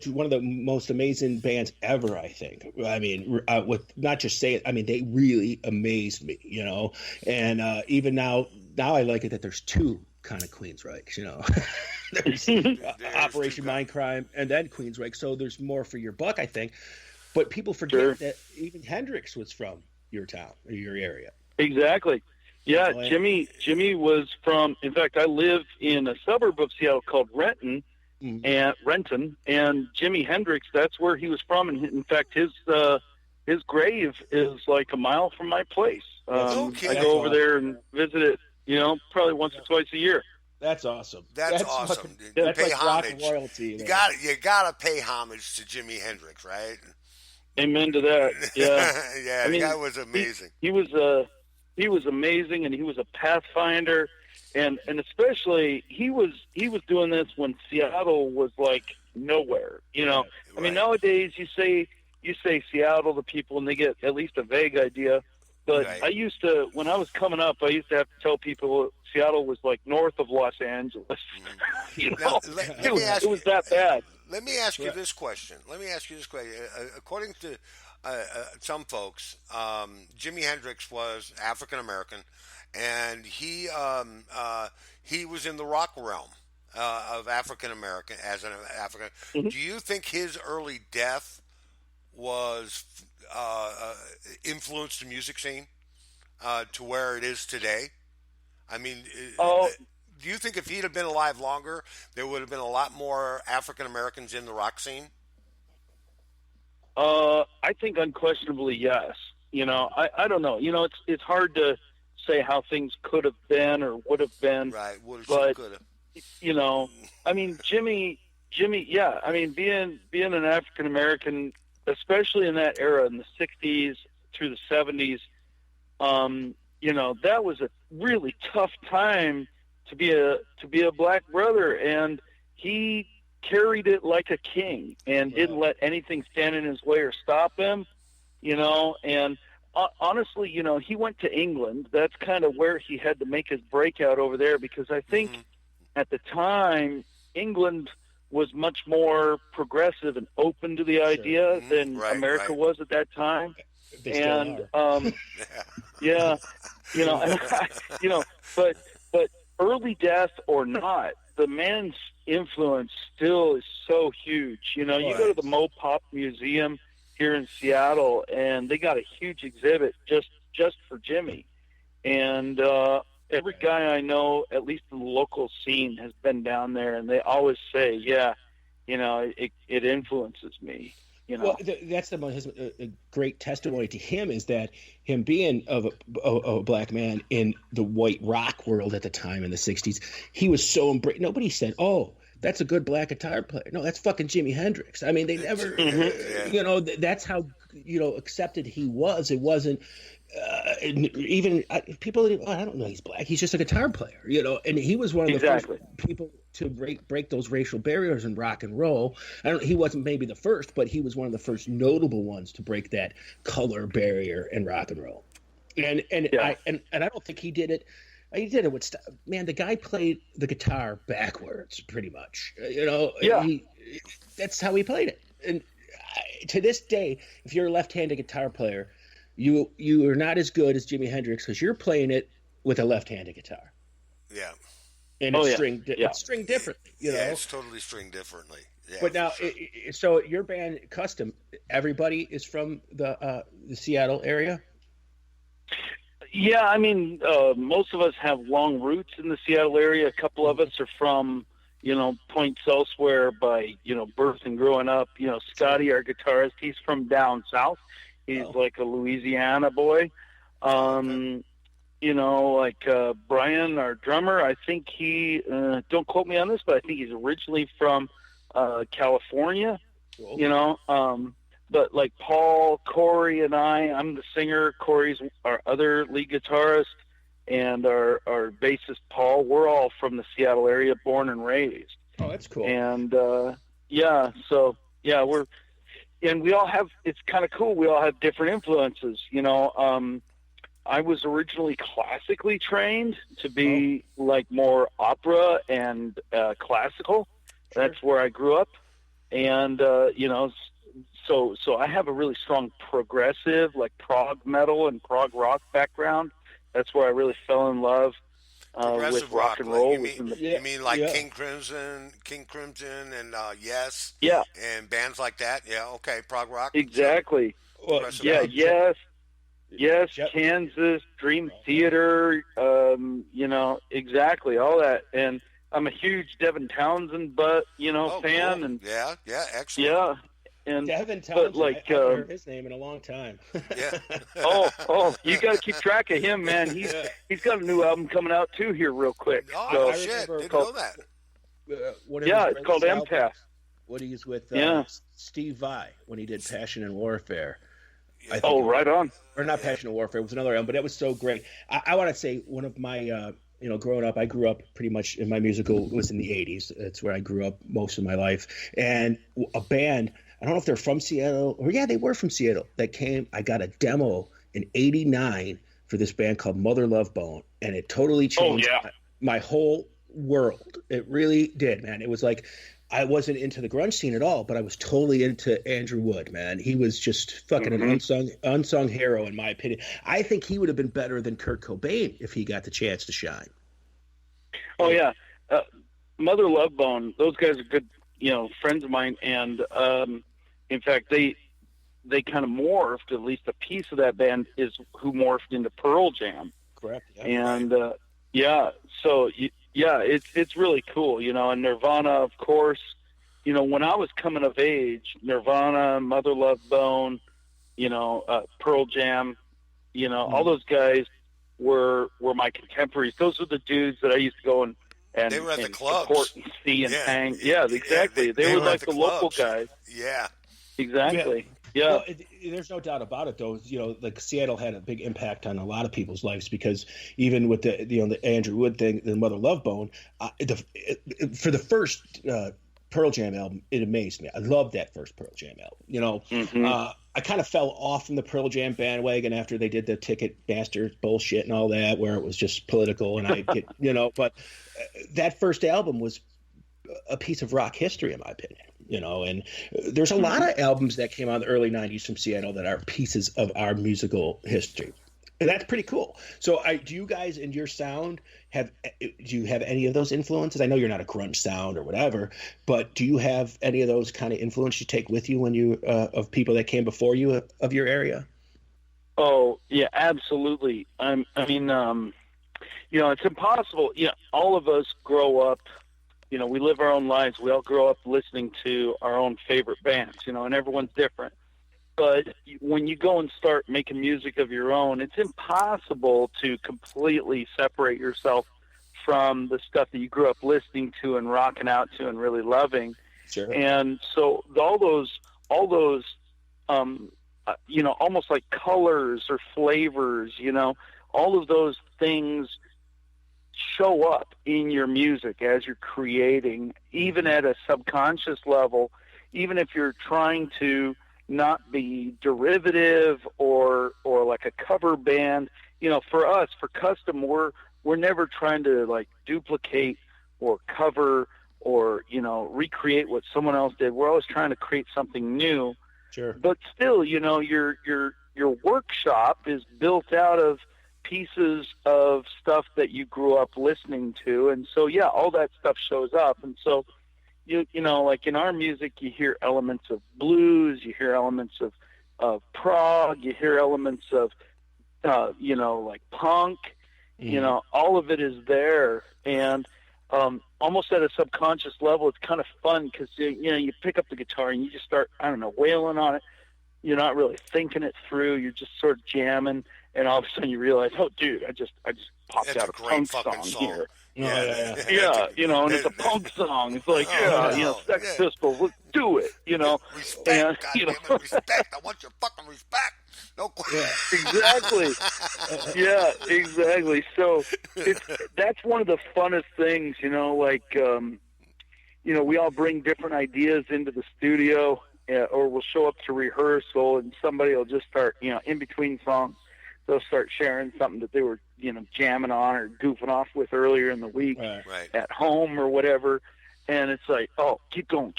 one of the most amazing bands ever, I think. I mean, with not just say it, I mean, they really amazed me. And even now I like it that there's two kind of Queensryche, there's Operation Mindcrime and then Queensryche, so there's more for your buck, I think. But people forget that even Hendrix was from your town or your area. Exactly. Yeah, Jimmy was from. In fact, I live in a suburb of Seattle called Renton, and Jimi Hendrix, that's where he was from. And in fact, his his grave is like a mile from my place. Okay. I go over there and visit it, probably once or twice a year. That's awesome. That's awesome. Fucking, You that's pay like rock homage. royalty. You gotta pay homage to Jimi Hendrix, right? Amen to that. Yeah. Yeah, the guy was amazing. He was amazing, and he was a pathfinder, and especially he was doing this when Seattle was like nowhere. I mean, nowadays you say Seattle to people and they get at least a vague idea. But Right. I used to, when I was coming up, I used to have to tell people Seattle was like north of Los Angeles. Now, let me ask it was that bad. Let me ask you this question. According to some folks, Jimi Hendrix was African American, and he was in the rock realm of African American as an African. Mm-hmm. Do you think his early death was influenced the music scene to where it is today? I mean, do you think if he'd have been alive longer, there would have been a lot more African Americans in the rock scene? I think unquestionably yes. I don't know. It's hard to say how things could have been or would have been. Right, would have, but could have. I mean, Jimmy, yeah. I mean, being an African American, especially in that era in the '60s through the '70s, that was a really tough time to be a black brother, and he carried it like a king and didn't let anything stand in his way or stop him. And honestly, he went to England. That's kind of where he had to make his breakout over there, because I think at the time England was much more progressive and open to the idea than America was at that time. And yeah, but early death or not, the man's influence still is so huge. You go to the Mopop Museum here in Seattle, and they got a huge exhibit just for Jimmy. And every guy I know, at least in the local scene, has been down there, and they always say, it influences me. Well, that's a great testimony to him, is that him being of a black man in the white rock world at the time in the '60s, he was so embraced. Nobody said, "Oh, that's a good black guitar player." No, that's fucking Jimi Hendrix. I mean, they never, that's how accepted he was. It wasn't even people. I don't know, he's black. He's just a guitar player, And he was one of the first people to break those racial barriers in rock and roll. He wasn't maybe the first, but he was one of the first notable ones to break that color barrier in rock and roll. And I don't think he did it. He did it with stuff. Man, the guy played the guitar backwards, pretty much. That's how he played it. And to this day, if you're a left-handed guitar player, you are not as good as Jimi Hendrix, because you're playing it with a left-handed guitar. Yeah. And it's stringed differently. Yeah, it's totally stringed differently. Yeah, but now, sure. So your band, Custom, everybody is from the Seattle area? Yeah, I mean, most of us have long roots in the Seattle area. A couple of us are from, points elsewhere by, birth and growing up. Scotty, our guitarist, he's from down south. He's like a Louisiana boy. Brian, our drummer, I think he, don't quote me on this, but I think he's originally from California, but like Paul, Corey, and I'm the singer. Corey's our other lead guitarist, and our bassist, Paul, we're all from the Seattle area, born and raised. Oh, that's cool. And, and we all have, it's kind of cool. We all have different influences, I was originally classically trained to be like more opera and classical. Sure. That's where I grew up. And, so I have a really strong progressive, like prog metal and prog rock background. That's where I really fell in love with rock and roll. You mean like King Crimson and Yes? Yeah. And bands like that? Yeah, okay, prog rock. Exactly. Yes. Yes, yep. Kansas, Dream Theater, exactly, all that. And I'm a huge Devin Townsend fan. Cool. And yeah, excellent. And Devin but Townsend, like, I haven't heard his name in a long time. Yeah. You got to keep track of him, man. He's got a new album coming out too here real quick. Oh, So, no shit. Didn't know that. One of yeah, his it's called greatest Empath. albums, what he's with Steve Vai when he did Passion and Warfare. Yeah. Right on. Or not Passion and Warfare. It was another album, but it was so great. I want to say one of my, growing up, I grew up pretty much in my musical was in the 80s. That's where I grew up most of my life. And a band, I don't know if they're from Seattle, or they were from Seattle, that came. I got a demo in 89 for this band called Mother Love Bone, and it totally changed my whole world. It really did, man. It was like I wasn't into the grunge scene at all, but I was totally into Andrew Wood, man. He was just fucking an unsung hero, in my opinion. I think he would have been better than Kurt Cobain if he got the chance to shine. Oh, yeah. Mother Love Bone, those guys are good, friends of mine. And, in fact, they kind of morphed, at least a piece of that band is who morphed into Pearl Jam. Correct. Yeah. And, so, it's really cool, and Nirvana, of course. When I was coming of age, Nirvana, Mother Love Bone, Pearl Jam, all those guys were my contemporaries. Those were the dudes that I used to go and they were at the clubs. Support and see and hang. Yeah, exactly. They were like the local guys. Yeah. Exactly. Yeah. Well, there's no doubt about it, though. Like Seattle had a big impact on a lot of people's lives because even with the Andrew Wood thing, the Mother Love Bone, for the first Pearl Jam album, it amazed me. I loved that first Pearl Jam album. I kind of fell off from the Pearl Jam bandwagon after they did the Ticket Bastard bullshit and all that, where it was just political, and I get, but that first album was a piece of rock history, in my opinion. And there's a lot of albums that came out in the early 90s from Seattle that are pieces of our musical history. And that's pretty cool. So do you guys in your sound do you have any of those influences? I know you're not a grunge sound or whatever, but do you have any of those kind of influence you take with you when you of people that came before you of your area? Oh, yeah, absolutely. It's impossible. All of us grow up, we live our own lives. We all grow up listening to our own favorite bands, and everyone's different. But when you go and start making music of your own, it's impossible to completely separate yourself from the stuff that you grew up listening to and rocking out to and really loving. Sure. And so all those, almost like colors or flavors, all of those things show up in your music as you're creating, even at a subconscious level, even if you're trying to not be derivative or like a cover band. For us, for Custom, we're never trying to like duplicate or cover or recreate what someone else did. We're always trying to create something new. Sure. But still, your workshop is built out of pieces of stuff that you grew up listening to, and so all that stuff shows up. And so like in our music, you hear elements of blues, you hear elements of prog, you hear elements of like punk, all of it is there. And almost at a subconscious level, it's kind of fun because you pick up the guitar and you just start, wailing on it. You're not really thinking it through. You're just sort of jamming, and all of a sudden you realize, oh, dude, I just popped out a punk song here. Yeah, and it's a punk song. It's like, Sex Pistols, let's do it, Respect, and, goddammit, respect. I want your fucking respect. No question. Exactly. Exactly. So that's one of the funnest things, we all bring different ideas into the studio, or we'll show up to rehearsal and somebody will just start, in between songs, they'll start sharing something that they were, jamming on or goofing off with earlier in the week at home or whatever. And it's like, oh, keep going.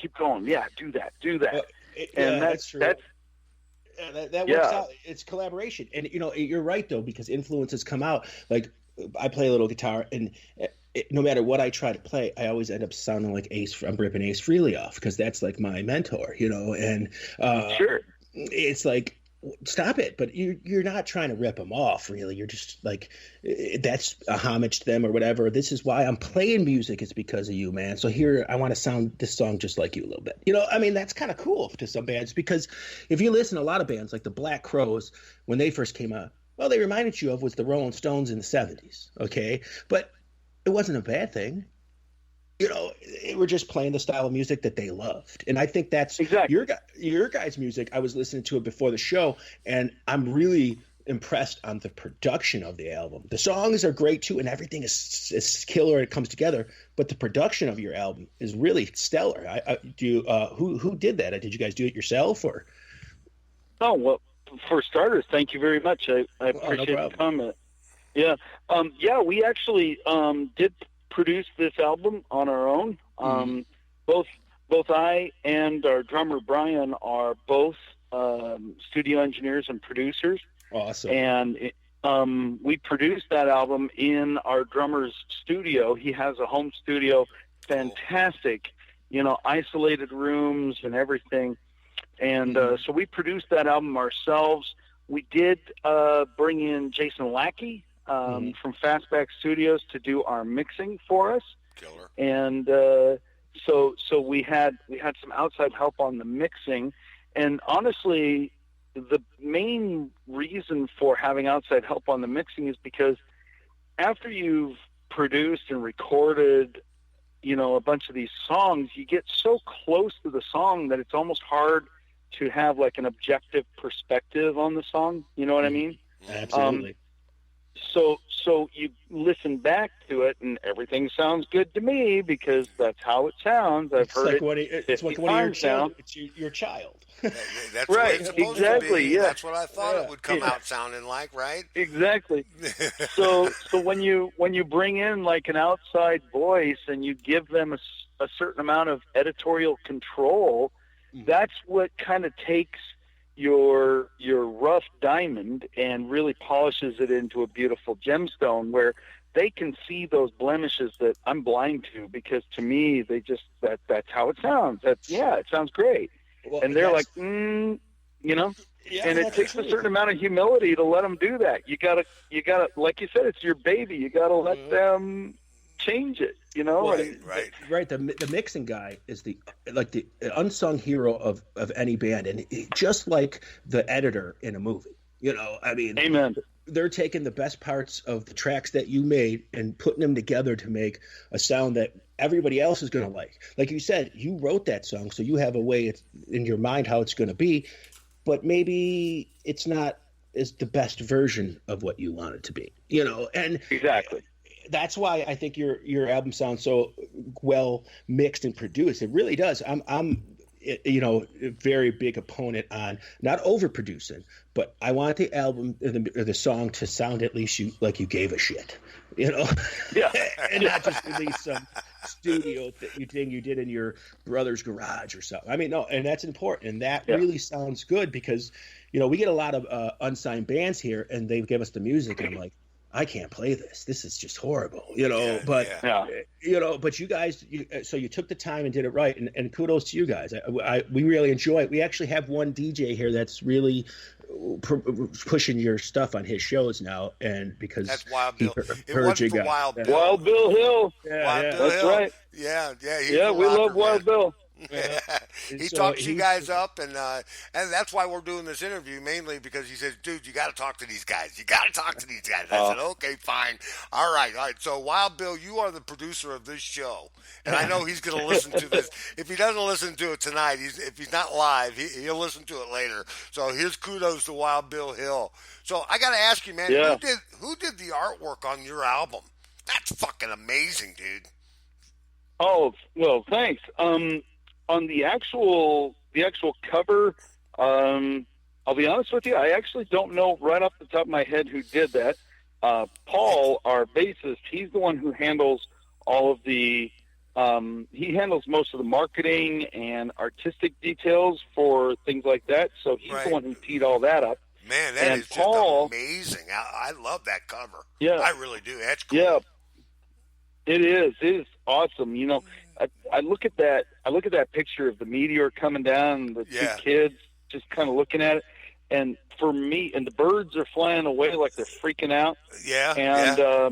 Yeah, do that. And that's true. That works out. It's collaboration. And, you're right, though, because influences come out. Like, I play a little guitar, and no matter what I try to play, I always end up sounding like I'm ripping Ace Frehley off because that's like my mentor, and sure. It's like stop it. But you're not trying to rip them off, really. You're just like, that's a homage to them or whatever. This is why I'm playing music, is because of you, man. So here, I want to sound this song just like you a little bit. I mean, that's kind of cool to some bands, because if you listen to a lot of bands like the Black Crowes, when they first came out, well, they reminded you of was the Rolling Stones in the 70s, okay? But it wasn't a bad thing. They were just playing the style of music that they loved. And I think that's exactly your guys' music. I was listening to it before the show, and I'm really impressed on the production of the album. The songs are great too, and everything is killer. It comes together, but the production of your album is really stellar. Who did that? Did you guys do it yourself, or? Oh, well, for starters, thank you very much. I appreciate the comment. Yeah. We actually did produce this album on our own. Both I and our drummer Brian are both studio engineers and producers. Awesome. And we produced that album in our drummer's studio. He has a home studio, fantastic, isolated rooms and everything. And so we produced that album ourselves. We did bring in Jason Lackey from Fastback Studios to do our mixing for us. Killer. And so we had some outside help on the mixing. And honestly, the main reason for having outside help on the mixing is because after you've produced and recorded, a bunch of these songs, you get so close to the song that it's almost hard to have like an objective perspective on the song. You know what I mean? Absolutely. So you listen back to it, and everything sounds good to me because that's how it sounds. I've heard it's like one of your children. It's your child. That's right. What it's supposed Exactly. to be. Yeah. That's what I thought it would come out sounding like, right? Exactly. So when you bring in like an outside voice and you give them a certain amount of editorial control, that's what kind of takes your rough diamond and really polishes it into a beautiful gemstone where they can see those blemishes that I'm blind to, because to me they just that's how it sounds. It sounds great. Well, and they're like, and it takes a certain amount of humility to let them do that. You gotta, like you said, it's your baby. You gotta let them change it. Right. The mixing guy is the unsung hero of any band, and just like the editor in a movie. Amen. They're taking the best parts of the tracks that you made and putting them together to make a sound that everybody else is going to like. Like you said, you wrote that song, so you have a way in your mind how it's going to be, but maybe it's not as the best version of what you want it to be, and exactly. That's why I think your album sounds so well mixed and produced. It really does. I'm a very big opponent on not overproducing, but I want the album or the song to sound at least like you gave a shit, Yeah. and not just release some studio thing you did in your brother's garage or something. I mean, no, and that's important, and that really sounds good because we get a lot of unsigned bands here, and they give us the music, and I'm like, I can't play this. This is just horrible, but you guys, so you took the time and did it right. And kudos to you guys. We really enjoy it. We actually have one DJ here that's really pushing your stuff on his shows now. And because that's Wild Bill. It wasn't for Wild Bill. Wild Bill Hill. Wild Bill that's Hill. right. Yeah. We love Wild Bill. He talks you guys up, and that's why we're doing this interview, mainly because he says, dude, you got to talk to these guys. I said, okay, fine. All right. So, Wild Bill, you are the producer of this show, and I know he's going to listen to this. If he doesn't listen to it tonight, if he's not live, he'll listen to it later. So, here's kudos to Wild Bill Hill. So, I got to ask you, man, who did the artwork on your album? That's fucking amazing, dude. Oh, well, thanks. On the actual cover, I'll be honest with you, I actually don't know right off the top of my head who did that. Paul, our bassist, he's the one who handles all of the he handles most of the marketing and artistic details for things like that. So he's the one who teed all that up. Man, that is just amazing. I love that cover. Yeah, I really do. That's cool. Yeah, it is. It is awesome. I look at that. I look at that picture of the meteor coming down, and the two kids just kind of looking at it, and for me, and the birds are flying away like they're freaking out. Yeah.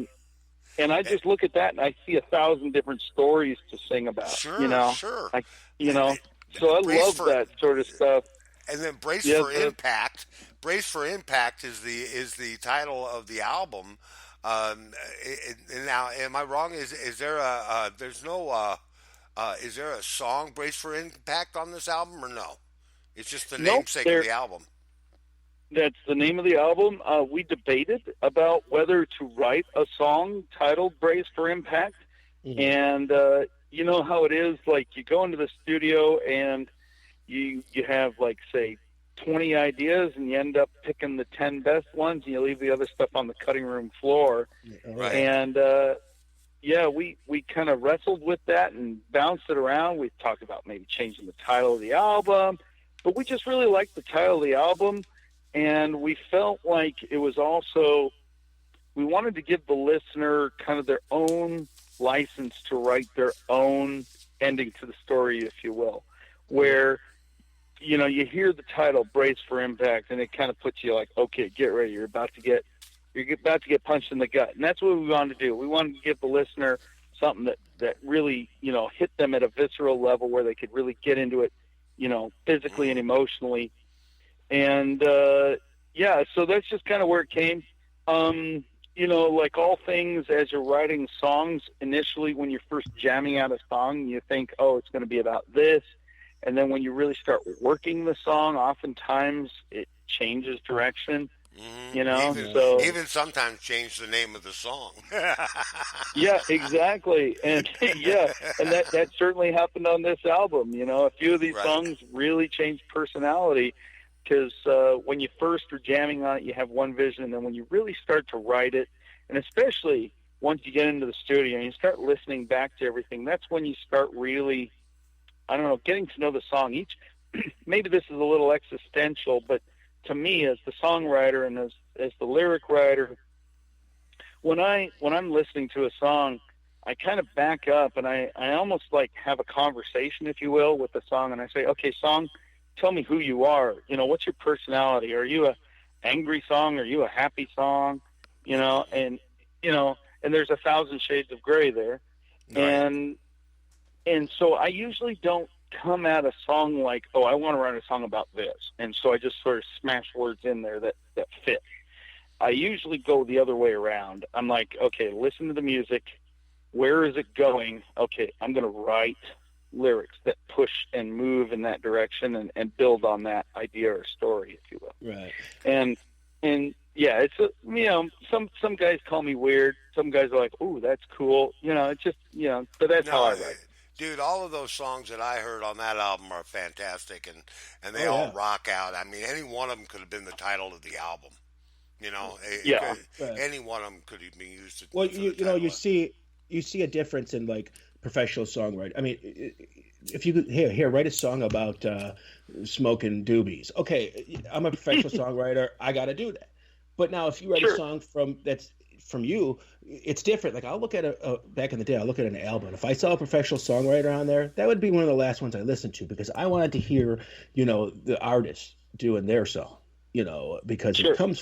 And I just look at that and I see 1,000 different stories to sing about. Sure, you know, sure. So I love that sort of stuff. And then Brace for Impact. Brace for Impact is the title of the album. Now, am I wrong? Is there is there a song Brace for Impact on this album or no? It's just the namesake of the album. That's the name of the album. We debated about whether to write a song titled Brace for Impact. Mm-hmm. And you know how it is, like you go into the studio and you have, like, say, 20 ideas, and you end up picking the 10 best ones, and you leave the other stuff on the cutting room floor. Right. And we kind of wrestled with that and bounced it around. We talked about maybe changing the title of the album, but we just really liked the title of the album. And we felt like it was also, we wanted to give the listener kind of their own license to write their own ending to the story, if you will, where, you know, you hear the title Brace for Impact and it kind of puts you like, okay, get ready. You're about to get punched in the gut. And that's what we wanted to do. We wanted to give the listener something that really, you know, hit them at a visceral level where they could really get into it, you know, physically and emotionally. And, so that's just kind of where it came. You know, like all things, as you're writing songs, initially when you're first jamming out a song, you think, oh, it's going to be about this. And then when you really start working the song, oftentimes it changes direction, you know. Even sometimes change the name of the song. Yeah, exactly. And, and that certainly happened on this album. You know, a few of these songs really changed personality. Because when you first are jamming on it, you have one vision, and then when you really start to write it, and especially once you get into the studio and you start listening back to everything, that's when you start really, I don't know, getting to know the song. Maybe this is a little existential, but to me, as the songwriter and as the lyric writer, when I'm listening to a song, I kind of back up and I almost like have a conversation, if you will, with the song, and I say, okay, song, tell me who you are. You know, what's your personality? Are you a angry song? Are you a happy song? You know, and there's 1,000 shades of gray there. Right. And so I usually don't come at a song like, oh, I want to write a song about this. And so I just sort of smash words in there that fit. I usually go the other way around. I'm like, okay, listen to the music. Where is it going? Okay, I'm going to write lyrics that push and move in that direction and build on that idea or story, if you will. Right. And it's some guys call me weird. Some guys are like, "Ooh, that's cool." You know, it's just, you know, but that's how I write. Dude, all of those songs that I heard on that album are fantastic, and they all rock out. I mean, any one of them could have been the title of the album. You know, any one of them could have been used. Well, you see a difference in like professional songwriting. I mean, if you could here write a song about smoking doobies. Okay, I'm a professional songwriter. I got to do that. But now, if you write a song that's from you, it's different. Like I'll look at back in the day, I'll look at an album. If I saw a professional songwriter on there, that would be one of the last ones I listened to because I wanted to hear, you know, the artist doing their song. You know, because it comes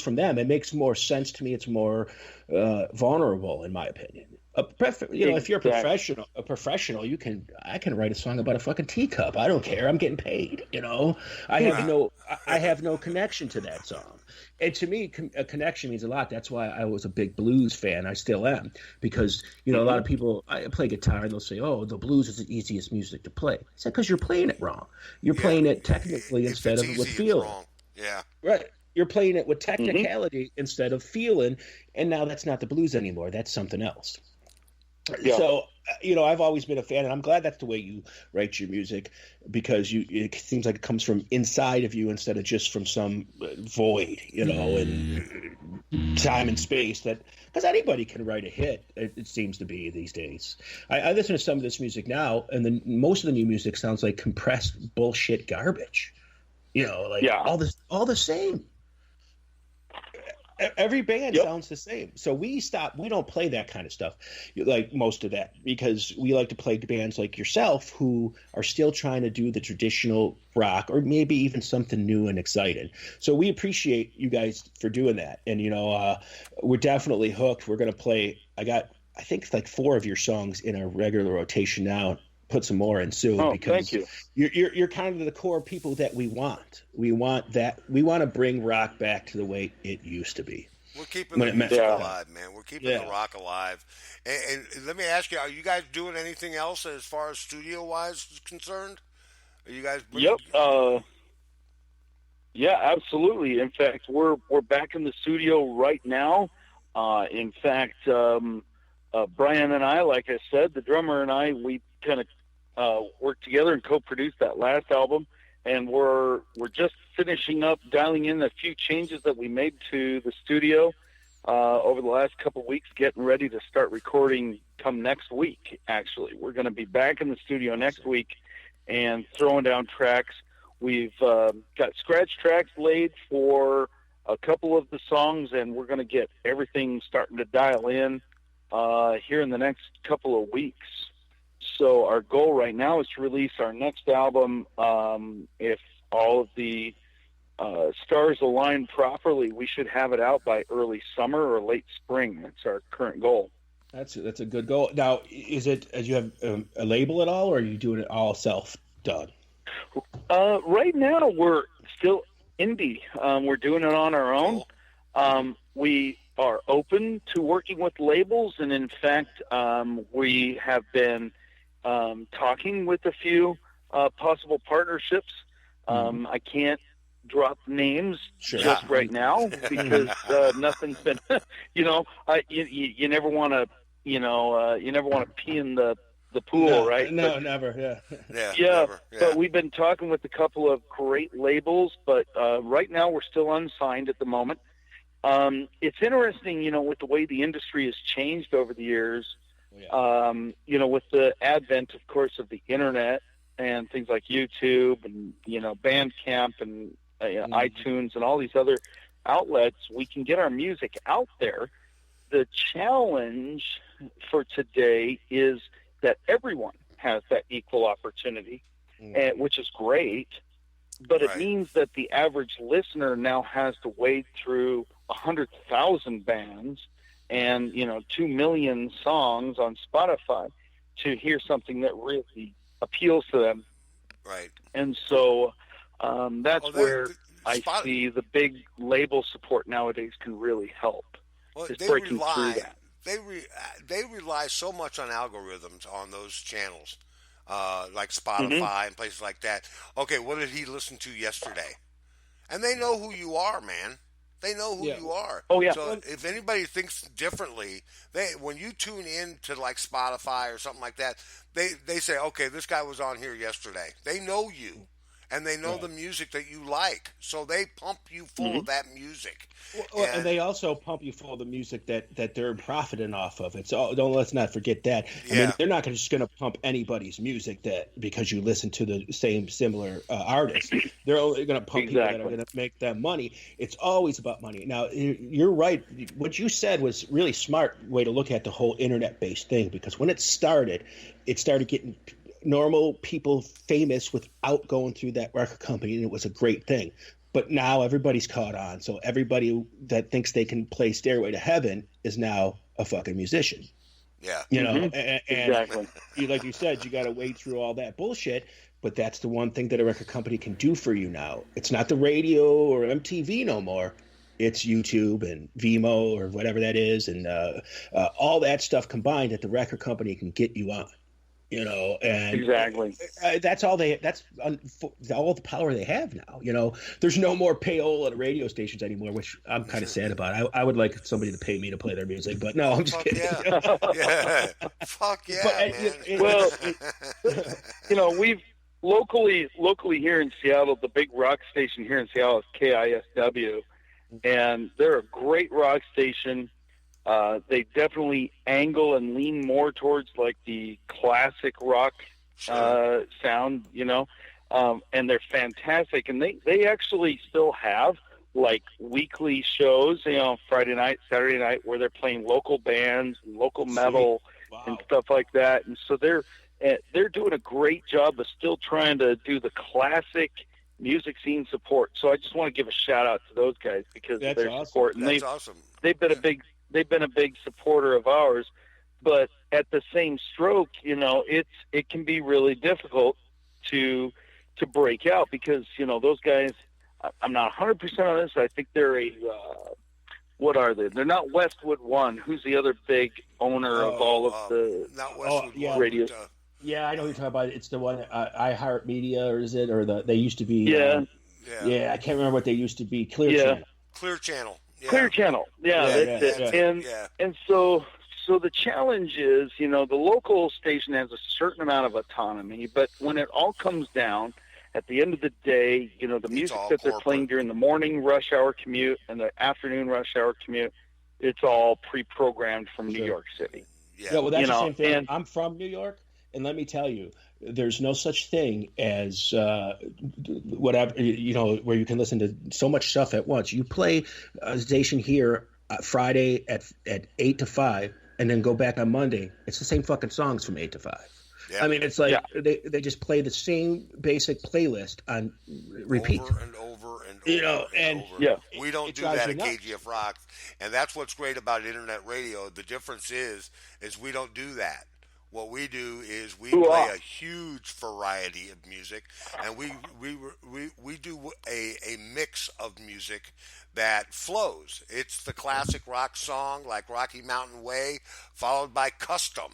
from them. It makes more sense to me. It's more vulnerable, in my opinion. If you're a professional, I can write a song about a fucking teacup. I don't care. I'm getting paid. You know, I have no connection to that song. And to me, a connection means a lot. That's why I was a big blues fan. I still am because, you know, a lot of people, I play guitar and they'll say, oh, the blues is the easiest music to play. I said, because you're playing it wrong. You're playing it technically instead of with feeling. Yeah. Right. You're playing it with technicality instead of feeling. And now that's not the blues anymore. That's something else. Yeah. So, you know, I've always been a fan, and I'm glad that's the way you write your music because it seems like it comes from inside of you instead of just from some void, you know, and time and space because anybody can write a hit, it seems to be these days. I listen to some of this music now, and then most of the new music sounds like compressed bullshit garbage. You know, like all the same. Every band sounds the same. So we don't play that kind of stuff, like most of that, because we like to play bands like yourself who are still trying to do the traditional rock or maybe even something new and exciting. So we appreciate you guys for doing that. And, we're definitely hooked. We're going to play, I think it's like 4 of your songs in our regular rotation now. Put some more in soon because thank you. You're kind of the core people that we want. We want to bring rock back to the way it used to be. We're keeping the music alive, man. We're keeping the rock alive. And let me ask you, are you guys doing anything else as far as studio-wise is concerned? Are you guys? Yep. Yeah, absolutely. In fact, we're back in the studio right now. In fact, Brian and I, like I said, the drummer and I, we kind of worked together and co-produced that last album, and we're just finishing up dialing in a few changes that we made to the studio over the last couple of weeks, getting ready to start recording come next week. Actually, we're going to be back in the studio next week and throwing down tracks. We've got scratch tracks laid for a couple of the songs, and we're going to get everything starting to dial in here in the next couple of weeks. So our goal right now is to release our next album. If all of the stars align properly, we should have it out by early summer or late spring. That's our current goal. That's a good goal. Now, do you have a label at all, or are you doing it all self-done? Right now, we're still indie. We're doing it on our own. We are open to working with labels, and in fact, we have been talking with a few possible partnersps. I can't drop names just right now because nothing's been. You never want to. You never want to pee in the pool, right? No, but, never. Yeah. But we've been talking with a couple of great labels, but right now we're still unsigned at the moment. It's interesting, with the way the industry has changed over the years. With the advent, of course, of the internet and things like YouTube and, Bandcamp and iTunes and all these other outlets, we can get our music out there. The challenge for today is that everyone has that equal opportunity, which is great, but it means that the average listener now has to wade through 100,000 bands and 2 million songs on Spotify to hear something that really appeals to them. Right. And so that's where I see the big label support nowadays can really help. Well, they rely so much on algorithms on those channels, like Spotify and places like that. Okay, what did he listen to yesterday? And they know who you are, man. They know who you are. Oh, yeah. So if anybody thinks differently, when you tune in to like Spotify or something like that, they say, okay, this guy was on here yesterday. They know you, and they know the music that you like. So they pump you full of that music. And they also pump you full of the music that they're profiting off of. Let's not forget that. I mean, they're not just going to pump anybody's music because you listen to the same similar artists. They're only going to pump people that are going to make them money. It's always about money. Now, you're right. What you said was really smart way to look at the whole internet-based thing, because when it started getting normal people famous without going through that record company, and it was a great thing. But now everybody's caught on. So everybody that thinks they can play Stairway to Heaven is now a fucking musician. Yeah. And exactly. Like you said, you got to wade through all that bullshit. But that's the one thing that a record company can do for you now. It's not the radio or MTV no more. It's YouTube and Vimeo or whatever that is. And all that stuff combined that the record company can get you on. And exactly. That's all all the power they have now. There's no more payola at radio stations anymore, which I'm kind of sad about. I would like somebody to pay me to play their music, but no, I'm just kidding. Yeah. Fuck yeah, man. We've locally here in Seattle, the big rock station here in Seattle is KISW, and they're a great rock station. They definitely angle and lean more towards like the classic rock sound, and they're fantastic. And they actually still have like weekly shows, Friday night, Saturday night, where they're playing local bands, and local metal, and stuff like that. And so they're doing a great job of still trying to do the classic music scene support. So I just want to give a shout out to those guys because of their support. And they've been a big supporter of ours. But at the same stroke, it can be really difficult to break out because those guys. I'm not 100% on this. I think they're what are they? They're not Westwood One. Who's the other big owner of all of the not Westwood radio? Yeah, I know who you're talking about. It's the one iHeartMedia, or is it? Or they used to be. Yeah. Yeah, I can't remember what they used to be. Clear Channel. Yeah. Clear Channel. Yeah, that's it. Yeah. And so the challenge is, the local station has a certain amount of autonomy, but when it all comes down, at the end of the day, the music that they're playing during the morning rush hour commute and the afternoon rush hour commute, it's all pre-programmed from New York City. Yeah, well, that's the same thing. And I'm from New York, and let me tell you, there's no such thing as whatever, where you can listen to so much stuff at once. You play a station here Friday at 8 to 5, and then go back on Monday. It's the same fucking songs from 8 to 5. Yeah. I mean, it's like they just play the same basic playlist on repeat. Over and over and over. We don't do that at KGF Rocks, and that's what's great about internet radio. The difference is we don't do that. What we do is we play a huge variety of music, and we do a mix of music that flows. It's the classic rock song like Rocky Mountain Way, followed by custom.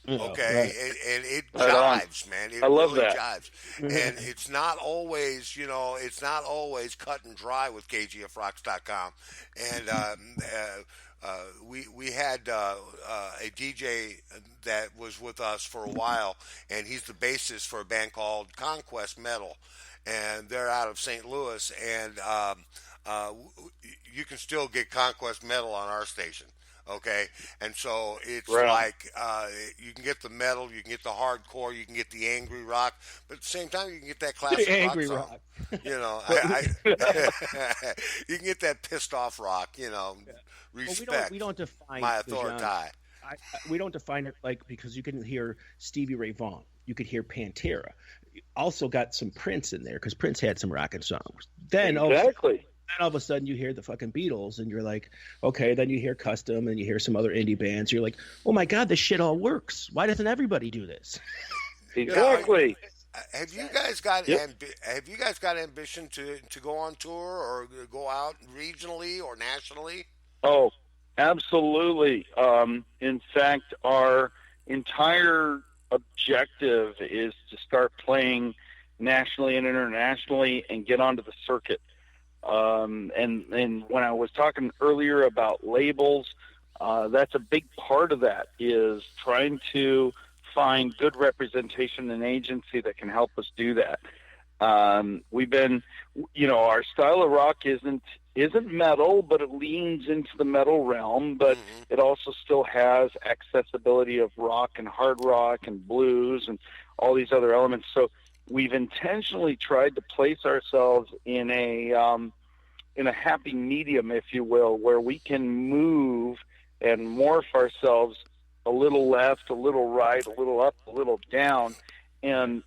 Okay, right. and it jives, man. It really jives, and it's not always, it's not always cut and dry with KGFRocks.com. And we had a DJ that was with us for a while, and he's the bassist for a band called Conquest Metal, and they're out of St. Louis, and you can still get Conquest Metal on our station. Okay, and so it's like you can get the metal, you can get the hardcore, you can get the angry rock, but at the same time you can get that classic angry rock song. You can get that pissed off rock. Respect. Well, we don't define my authority. We don't define it because you can hear Stevie Ray Vaughan, you could hear Pantera. You also got some Prince in there because Prince had some rockin' songs. Then all of a sudden you hear the fucking Beatles and you're like, okay, then you hear Custom and you hear some other indie bands. You're like, oh my God, this shit all works. Why doesn't everybody do this? Exactly. Have you guys got ambition to go on tour or go out regionally or nationally? Oh, absolutely. In fact, our entire objective is to start playing nationally and internationally and get onto the circuit. And when I was talking earlier about labels, that's a big part of that is trying to find good representation and agency that can help us do that. We've been, our style of rock isn't metal, but it leans into the metal realm, but it also still has accessibility of rock and hard rock and blues and all these other elements. So we've intentionally tried to place ourselves in a happy medium, if you will, where we can move and morph ourselves a little left, a little right, a little up, a little down, and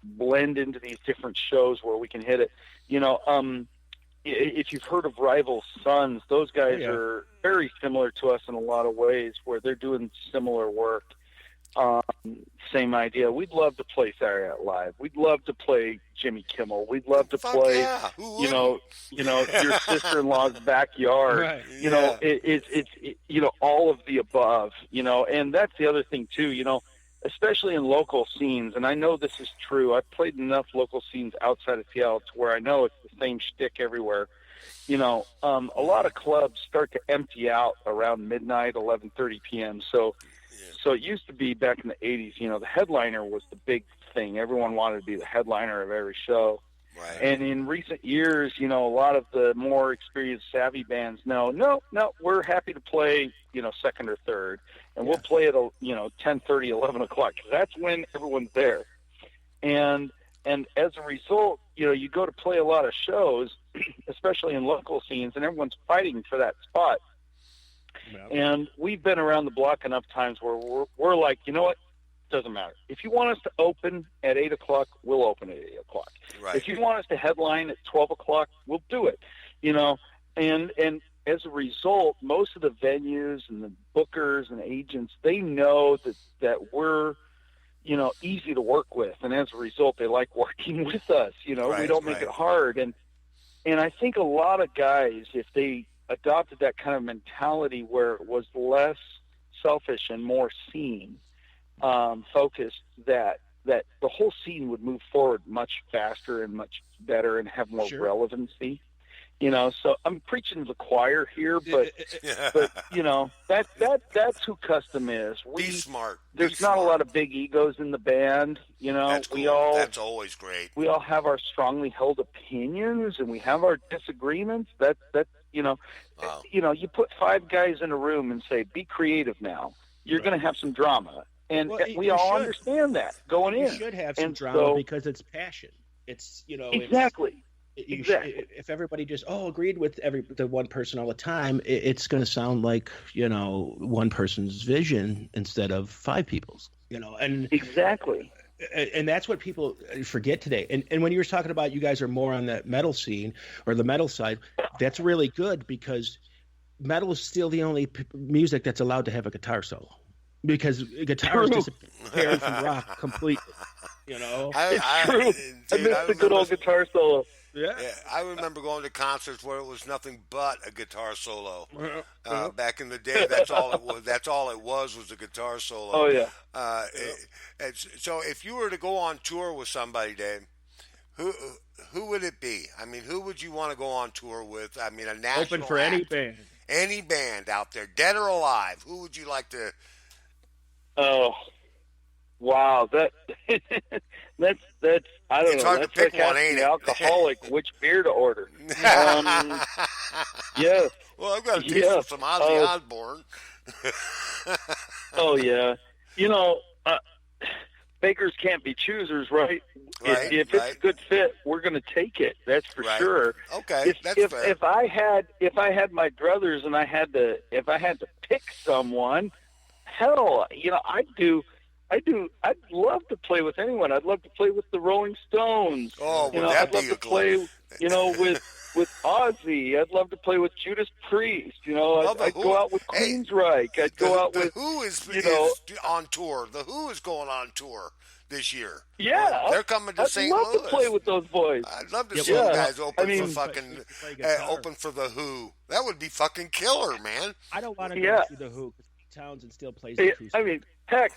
blend into these different shows where we can hit it. If you've heard of Rival Sons, those guys are very similar to us in a lot of ways, where they're doing similar work. Same idea. We'd love to play Saturday Night Live. We'd love to play Jimmy Kimmel. We'd love to play, your sister-in-law's backyard. Right. It's all of the above. And that's the other thing too. Especially in local scenes. And I know this is true. I've played enough local scenes outside of Seattle to where I know it's the same shtick everywhere. A lot of clubs start to empty out around midnight, 11:30 p.m. So it used to be back in the 80s, the headliner was the big thing. Everyone wanted to be the headliner of every show. Right. And in recent years, a lot of the more experienced, savvy bands no, we're happy to play, second or third. And we'll play at, 10:30, 11 o'clock. That's when everyone's there. And as a result, you go to play a lot of shows, especially especially in local scenes, and everyone's fighting for that spot. Well, And we've been around the block enough times where we're like, you know what? Doesn't matter. If you want us to open at 8 o'clock, we'll open at 8 o'clock. Right. If you want us to headline at 12 o'clock, we'll do it. You know, and as a result, most of the venues and the bookers and agents, they know that we're, you know, easy to work with. And as a result, they like working with us. You know, we don't make it hard. And I think a lot of guys, if they adopted that kind of mentality where it was less selfish and more scene focused, that the whole scene would move forward much faster and much better and have more relevancy. You know, so I'm preaching to the choir here, but you know, that's who Custom is. Be smart. There's not a lot of big egos in the band. You know, that's cool. That's always great. We all have our strongly held opinions, and we have our disagreements. That you know, you know, you put 5 guys in a room and say, "Be creative now." You're going to have some drama, and we all understand that going in. You should have some drama because it's passion. It's, you know, exactly. If everybody just agreed with the one person all the time, it's going to sound like, you know, one person's vision instead of 5 people's, you know. And exactly. And that's what people forget today. And when you were talking about you guys are more on the metal scene or the metal side, that's really good because metal is still the only music that's allowed to have a guitar solo, because guitars disappeared from rock completely. You know, it's true. I miss the good old guitar solo. Yeah, I remember going to concerts where it was nothing but a guitar solo. Back in the day, that's all it was. That's all it was a guitar solo. Oh yeah. So if you were to go on tour with somebody, Dave, who would it be? I mean, who would you want to go on tour with? I mean, a national open for act. any band out there, dead or alive. Who would you like to? Oh, wow, that's I don't it's know. Hard that's to pick like one, ain't the it? alcoholic which beer to order. Yeah. Well, I've got a taste of some Ozzy Osbourne. Oh yeah, you know, bakers can't be choosers, right? If it's a good fit, we're going to take it. That's for sure. Okay, that's fair. If I had my druthers and if I had to pick someone, hell, you know, I'd love to play with anyone. I'd love to play with the Rolling Stones. Oh, you know, I'd love to play, you know, with Ozzy. I'd love to play with Judas Priest. You know, I'd go out with Queensryche. I'd go out with The Who is on tour. The Who is going on tour this year. Yeah, they're coming to St. Louis. I'd love to play with those boys. I'd love to see you guys open for the Who. That would be fucking killer, man. I don't want to go see the Who because Pete Townsend still plays the acoustic. I mean, heck.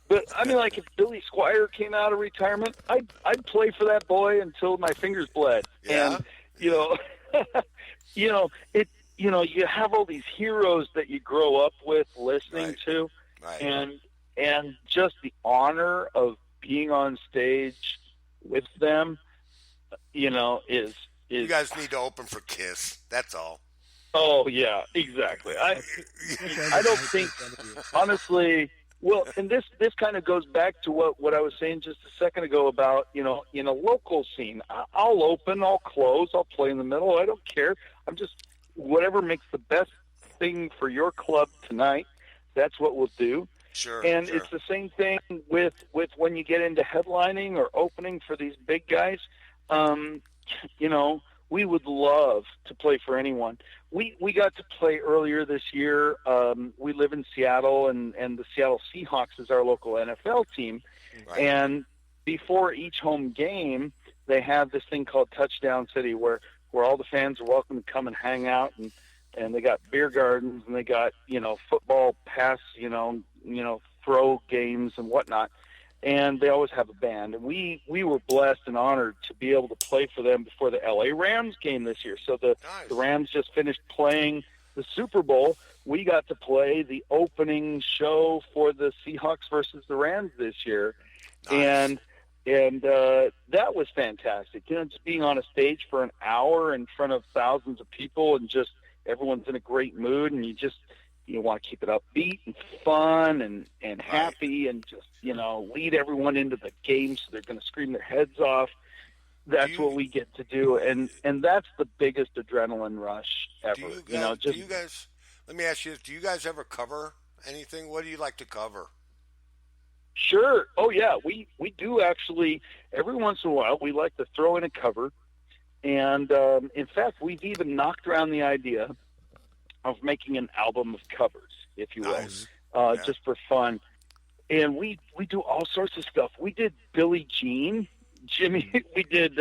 But I mean, like if Billy Squier came out of retirement, I'd play for that boy until my fingers bled. Yeah. And you know, you have all these heroes that you grow up with listening to, and just the honor of being on stage with them, you know, is you guys need to open for Kiss. That's all. Oh yeah, exactly. I don't think, honestly. Well, and this kind of goes back to what I was saying just a second ago about, you know, in a local scene, I'll open, I'll close, I'll play in the middle. I don't care. I'm just whatever makes the best thing for your club tonight. That's what we'll do. Sure. And it's the same thing with when you get into headlining or opening for these big guys. You know, we would love to play for anyone. We got to play earlier this year. We live in Seattle, and the Seattle Seahawks is our local NFL team. Right. And before each home game, they have this thing called Touchdown City, where all the fans are welcome to come and hang out, and they got beer gardens, and they got, you know, football pass, you know, throw games and whatnot. And they always have a band. And we were blessed and honored to be able to play for them before the LA Rams game this year. So the Rams just finished playing the Super Bowl. We got to play the opening show for the Seahawks versus the Rams this year. Nice. And that was fantastic. You know, just being on a stage for an hour in front of thousands of people, and just everyone's in a great mood, and you want to keep it upbeat and fun and happy, and just, you know, lead everyone into the game so they're going to scream their heads off. that's what we get to do, and that's the biggest adrenaline rush ever. Do you guys? Let me ask you this: do you guys ever cover anything? What do you like to cover? Sure. Oh yeah, we do actually. Every once in a while, we like to throw in a cover, and in fact, we've even knocked around the idea of making an album of covers, if you will, Nice. just for fun. And we do all sorts of stuff. We did Billie Jean, Jimmy. We did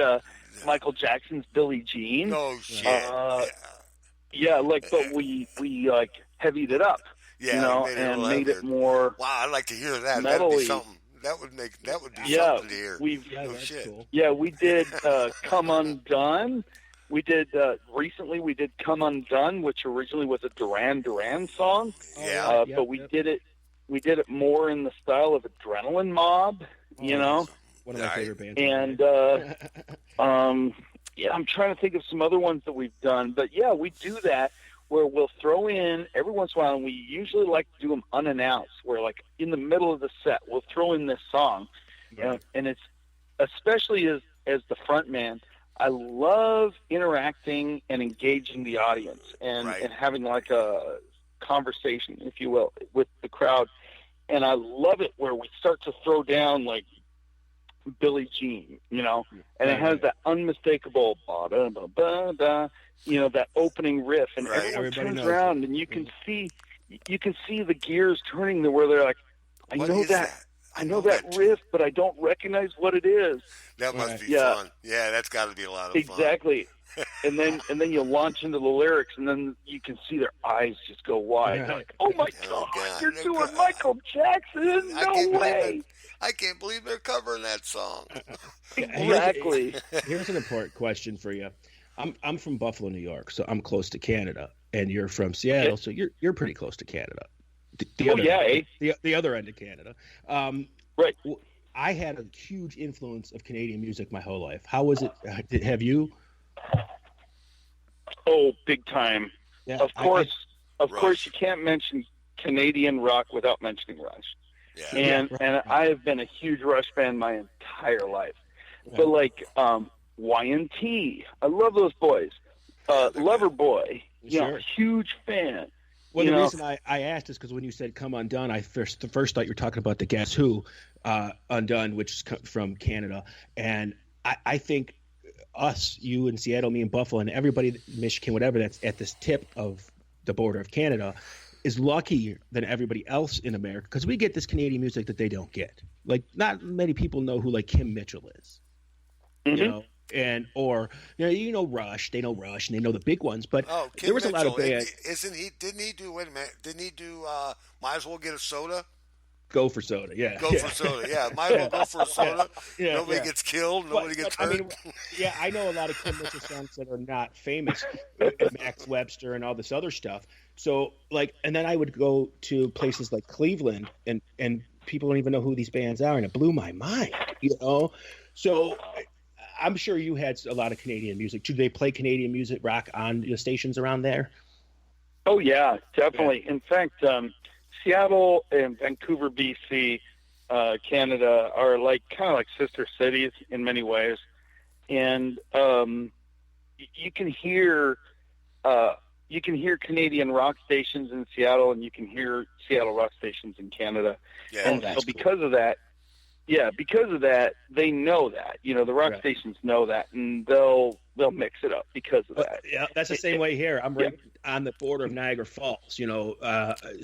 Michael Jackson's Billie Jean. No shit. Yeah, but we like heavied it up, and made it more. Wow, I'd like to hear that. Metally. That'd be something. That would be something to hear. That's shit. cool. Yeah, we did Come Undone. We did recently. We did Come Undone, which originally was a Duran Duran song. Yeah. But we did it. We did it more in the style of Adrenaline Mob. One of my favorite bands. And I'm trying to think of some other ones that we've done. But yeah, we do that where we'll throw in every once in a while, and we usually like to do them unannounced, where like in the middle of the set, we'll throw in this song. Right. And it's especially as the front man, I love interacting and engaging the audience and having like a conversation, if you will, with the crowd. And I love it where we start to throw down like Billie Jean, and it has that unmistakable ba-da-ba-ba-da, that opening riff, and everyone turns around, and you can see the gears turning to where they're like, I know that riff, but I don't recognize what it is. That must be fun. Yeah, that's got to be a lot of fun. Exactly. and then you launch into the lyrics, and then you can see their eyes just go wide. They're like, oh my God, you're doing Michael Jackson? No way. I can't believe they're covering that song. Exactly. Here's an important question for you. I'm from Buffalo, New York, so I'm close to Canada, and you're from Seattle, so you're pretty close to Canada. The other end of Canada. Right. I had a huge influence of Canadian music my whole life. How was it? Have you? Oh, big time. Yeah, of course, you can't mention Canadian rock without mentioning Rush. Yeah. And I have been a huge Rush fan my entire life. Yeah. But like Y&T, I love those boys. Loverboy, huge fan. Well, the reason I asked is because when you said "Come Undone," I first thought you were talking about the Guess Who, Undone, which is from Canada, and I think you in Seattle, me in Buffalo, and everybody, Michigan, whatever, that's at this tip of the border of Canada, is luckier than everybody else in America because we get this Canadian music that they don't get. Like, not many people know who like Kim Mitchell is, and or Rush. They know Rush and they know the big ones, but there was Mitchell, a lot of bands. Didn't he do? Wait a minute. Didn't he do? Might as well get a soda. Go for soda, yeah. Go for soda, yeah. Might as well go for a soda. Nobody gets killed. Nobody gets hurt. I know a lot of Kim Mitchell songs that are not famous, Max Webster and all this other stuff. So, and then I would go to places like Cleveland, and people don't even know who these bands are, and it blew my mind, So, I'm sure you had a lot of Canadian music. Do they play Canadian music rock on the stations around there? Oh yeah, definitely. Yeah. In fact, Seattle and Vancouver, BC, Canada are kind of like sister cities in many ways, and you can hear Canadian rock stations in Seattle, and you can hear Seattle rock stations in Canada. Yeah, and so because of that, they know that. The rock stations know that, and they'll mix it up because of that. Yeah, that's the same way here. I'm right on the border of Niagara Falls,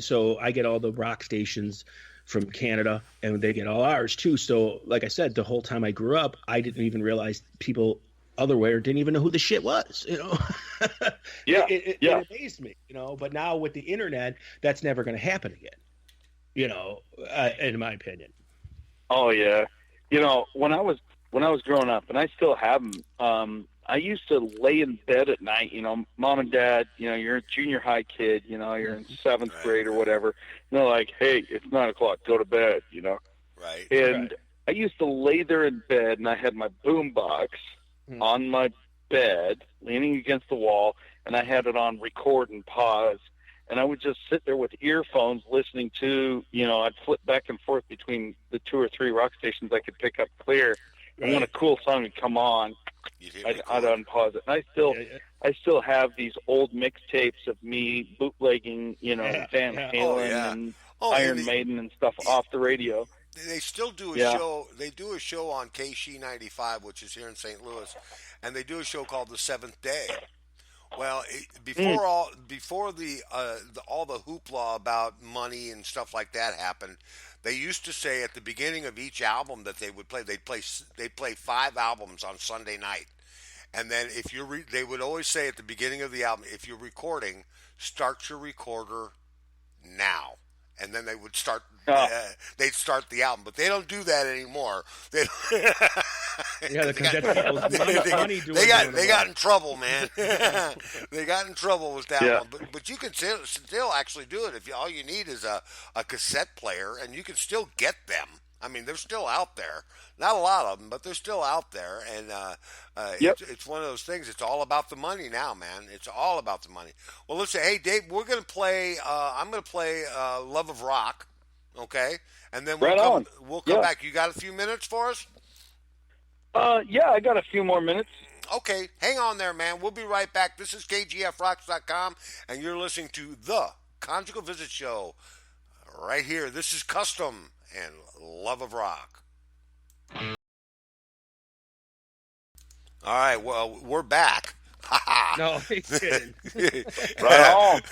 so I get all the rock stations from Canada, and they get all ours too. So, like I said, the whole time I grew up, I didn't even realize people otherwhere didn't even know who the shit was. It amazed me. But now with the internet, that's never going to happen again. In my opinion. Oh yeah, when I was growing up, and I still have them. I used to lay in bed at night. Mom and Dad. You're a junior high kid. You're in seventh grade or whatever. And they're like, "Hey, it's 9 o'clock. Go to bed." Right. And I used to lay there in bed, and I had my boom box on my bed, leaning against the wall, and I had it on record and pause. And I would just sit there with earphones listening to, I'd flip back and forth between the 2 or 3 rock stations I could pick up clear. And when a cool song would come on, I'd unpause it. And I still have these old mixtapes of me bootlegging, Van Halen and Iron Maiden and stuff off the radio. They still do a show. They do a show on KC 95, which is here in St. Louis, and they do a show called The Seventh Day. Well, before all the hoopla about money and stuff like that happened, they used to say at the beginning of each album that they would play, they'd play 5 albums on Sunday night, and then if they would always say at the beginning of the album, if you're recording, start your recorder now. And then they would start. They'd start the album, but they don't do that anymore. They got in trouble, man. They got in trouble with that one. But you can still actually do it if all you need is a cassette player, and you can still get them. I mean, they're still out there. Not a lot of them, but they're still out there. And it's one of those things. It's all about the money now, man. It's all about the money. Well, listen, hey, Dave, we're going to play. I'm going to play "Love of Rock," okay? And then we'll come back. You got a few minutes for us? Yeah, I got a few more minutes. Okay, hang on there, man. We'll be right back. This is KGFRocks.com, and you're listening to the Conjugal Visit Show right here. This is Custom and Love of Rock. All right, well, we're back. No, he didn't. Right on.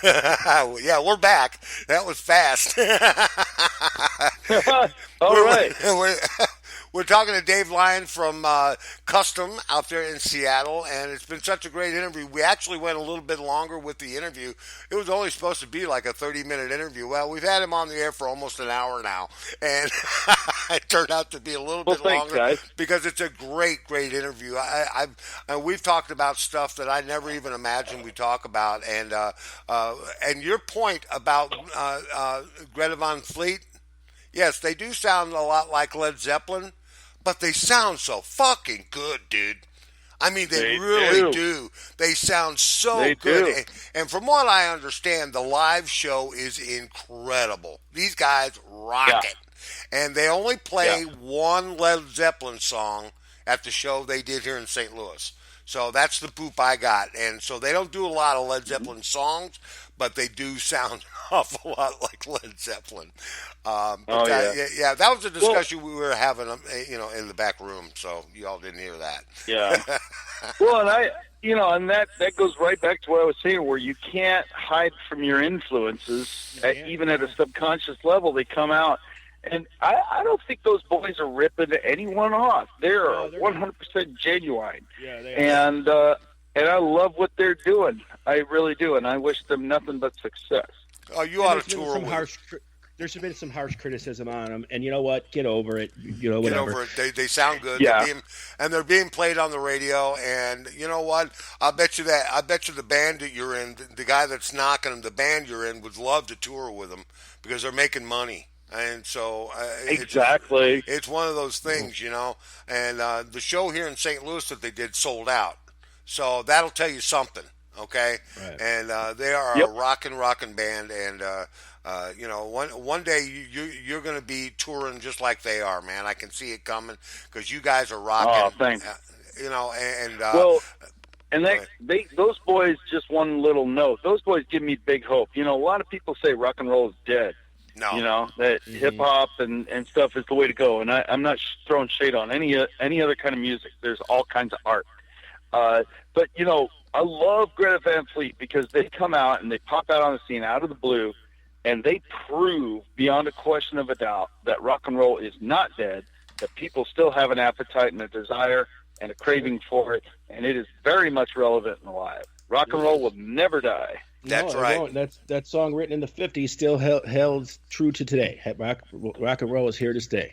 Yeah, we're back. That was fast. All right. We're talking to Dave Lyon from Custom out there in Seattle, and it's been such a great interview. We actually went a little bit longer with the interview. It was only supposed to be like a 30-minute interview. Well, we've had him on the air for almost an hour now, and it turned out to be a little bit longer guys. Because it's a great interview. We've talked about stuff that I never even imagined we'd talk about, and your point about Greta Van Fleet, yes, they do sound a lot like Led Zeppelin, but they sound so fucking good, dude. I mean, they really do. They sound so good. And from what I understand, the live show is incredible. These guys rock it. And they only play one Led Zeppelin song at the show they did here in St. Louis. So that's the poop I got. And so they don't do a lot of Led Zeppelin songs, but they do sound an awful lot like Led Zeppelin. That was a discussion we were having, in the back room. So you all didn't hear that. Yeah. Well, and that goes right back to what I was saying, where you can't hide from your influences, even at a subconscious level. They come out. And I don't think those boys are ripping anyone off. They're 100% genuine. Yeah, they are. And I love what they're doing. I really do. And I wish them nothing but success. Oh, you ought to tour with There's been some harsh criticism on them. And you know what? Get over it. Whatever. Get over it. They sound good. Yeah. They're being played on the radio. And you know what? I bet you the band that you're in, the guy that's knocking them, the band you're in, would love to tour with them because they're making money. And so exactly, it's one of those things, And the show here in St. Louis that they did sold out, so that'll tell you something, okay? Right. And they are a rockin' band, and one day you're going to be touring just like they are, man. I can see it coming because you guys are rocking. Oh, thanks. Those boys, just one little note. Those boys give me big hope. A lot of people say rock and roll is dead. No. That hip hop and stuff is the way to go. And I'm not throwing shade on any other kind of music. There's all kinds of art. But I love Greta Van Fleet because they come out and they pop out on the scene out of the blue, and they prove beyond a question of a doubt that rock and roll is not dead, that people still have an appetite and a desire and a craving for it, and it is very much relevant and alive. Rock and roll will never die. That's right. That song written in the 50s still held true to today. Rock and roll is here to stay.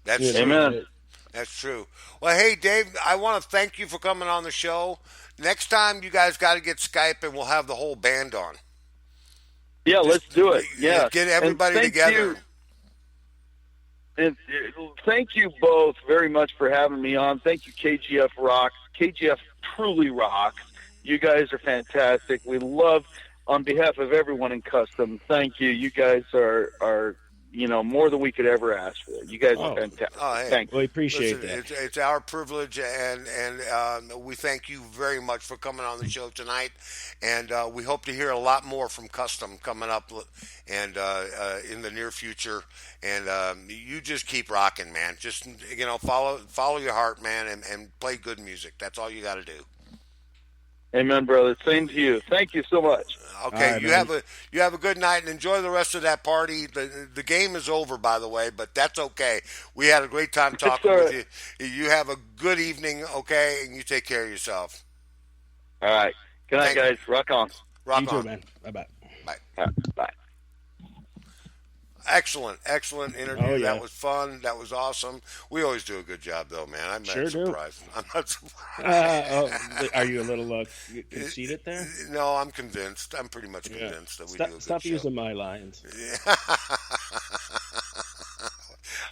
That's true. Amen. That's true. Well, hey, Dave, I want to thank you for coming on the show. Next time, you guys got to get Skype, and we'll have the whole band on. Yeah, let's do it. Yeah. Get everybody together. And thank you both very much for having me on. Thank you, KGF Rocks. KGF truly rocks. You guys are fantastic. We love, on behalf of everyone in Custom, thank you. You guys are more than we could ever ask for. You guys are fantastic. Hey. Thanks. We appreciate Listen, that. it's our privilege, and we thank you very much for coming on the show tonight. And we hope to hear a lot more from Custom coming up, and in the near future. And you just keep rocking, man. Just follow your heart, man, and play good music. That's all you got to do. Amen, brother. Same to you. Thank you so much. Okay, right, you man. have a good night and enjoy the rest of that party. The game is over, by the way, but that's okay. We had a great time talking with you. You have a good evening, okay, and you take care of yourself. All right. Good night, guys. Rock on. Rock You on. too, man. Bye-bye. Bye. Bye. Excellent interview. Oh, yeah. That was fun. That was awesome. We always do a good job, though, man. I'm Sure not do. surprised. I'm not surprised. Are you a little conceited there? No, I'm convinced. I'm pretty much convinced that we do a good Stop show. using my lines.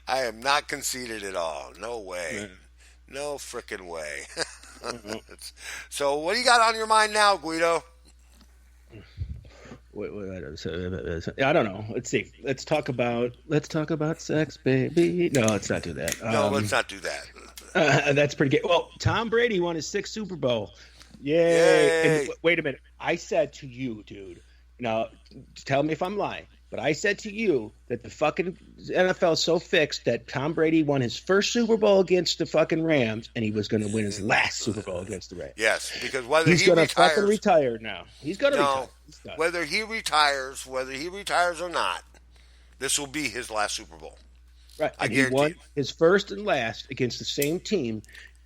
I am not conceited at all. No way. Yeah. No frickin' way. Mm-hmm. So, what do you got on your mind now, Guido? Wait, I don't know. Let's see. Let's talk about sex, baby. No, let's not do that. No, let's not do that. That's pretty good. Well, Tom Brady won his 6th Super Bowl. Yay! Yay. And wait a minute. I said to you, dude. Now, tell me if I'm lying. But I said to you that the fucking NFL is so fixed that Tom Brady won his first Super Bowl against the fucking Rams, and he was going to win his last Super Bowl against the Rams. Yes, because whether He's he going to retires, fucking retire now. He's going to retire. He's done. whether he retires or not, this will be his last Super Bowl. Right. I And he guarantee won you. his first and last against the same team.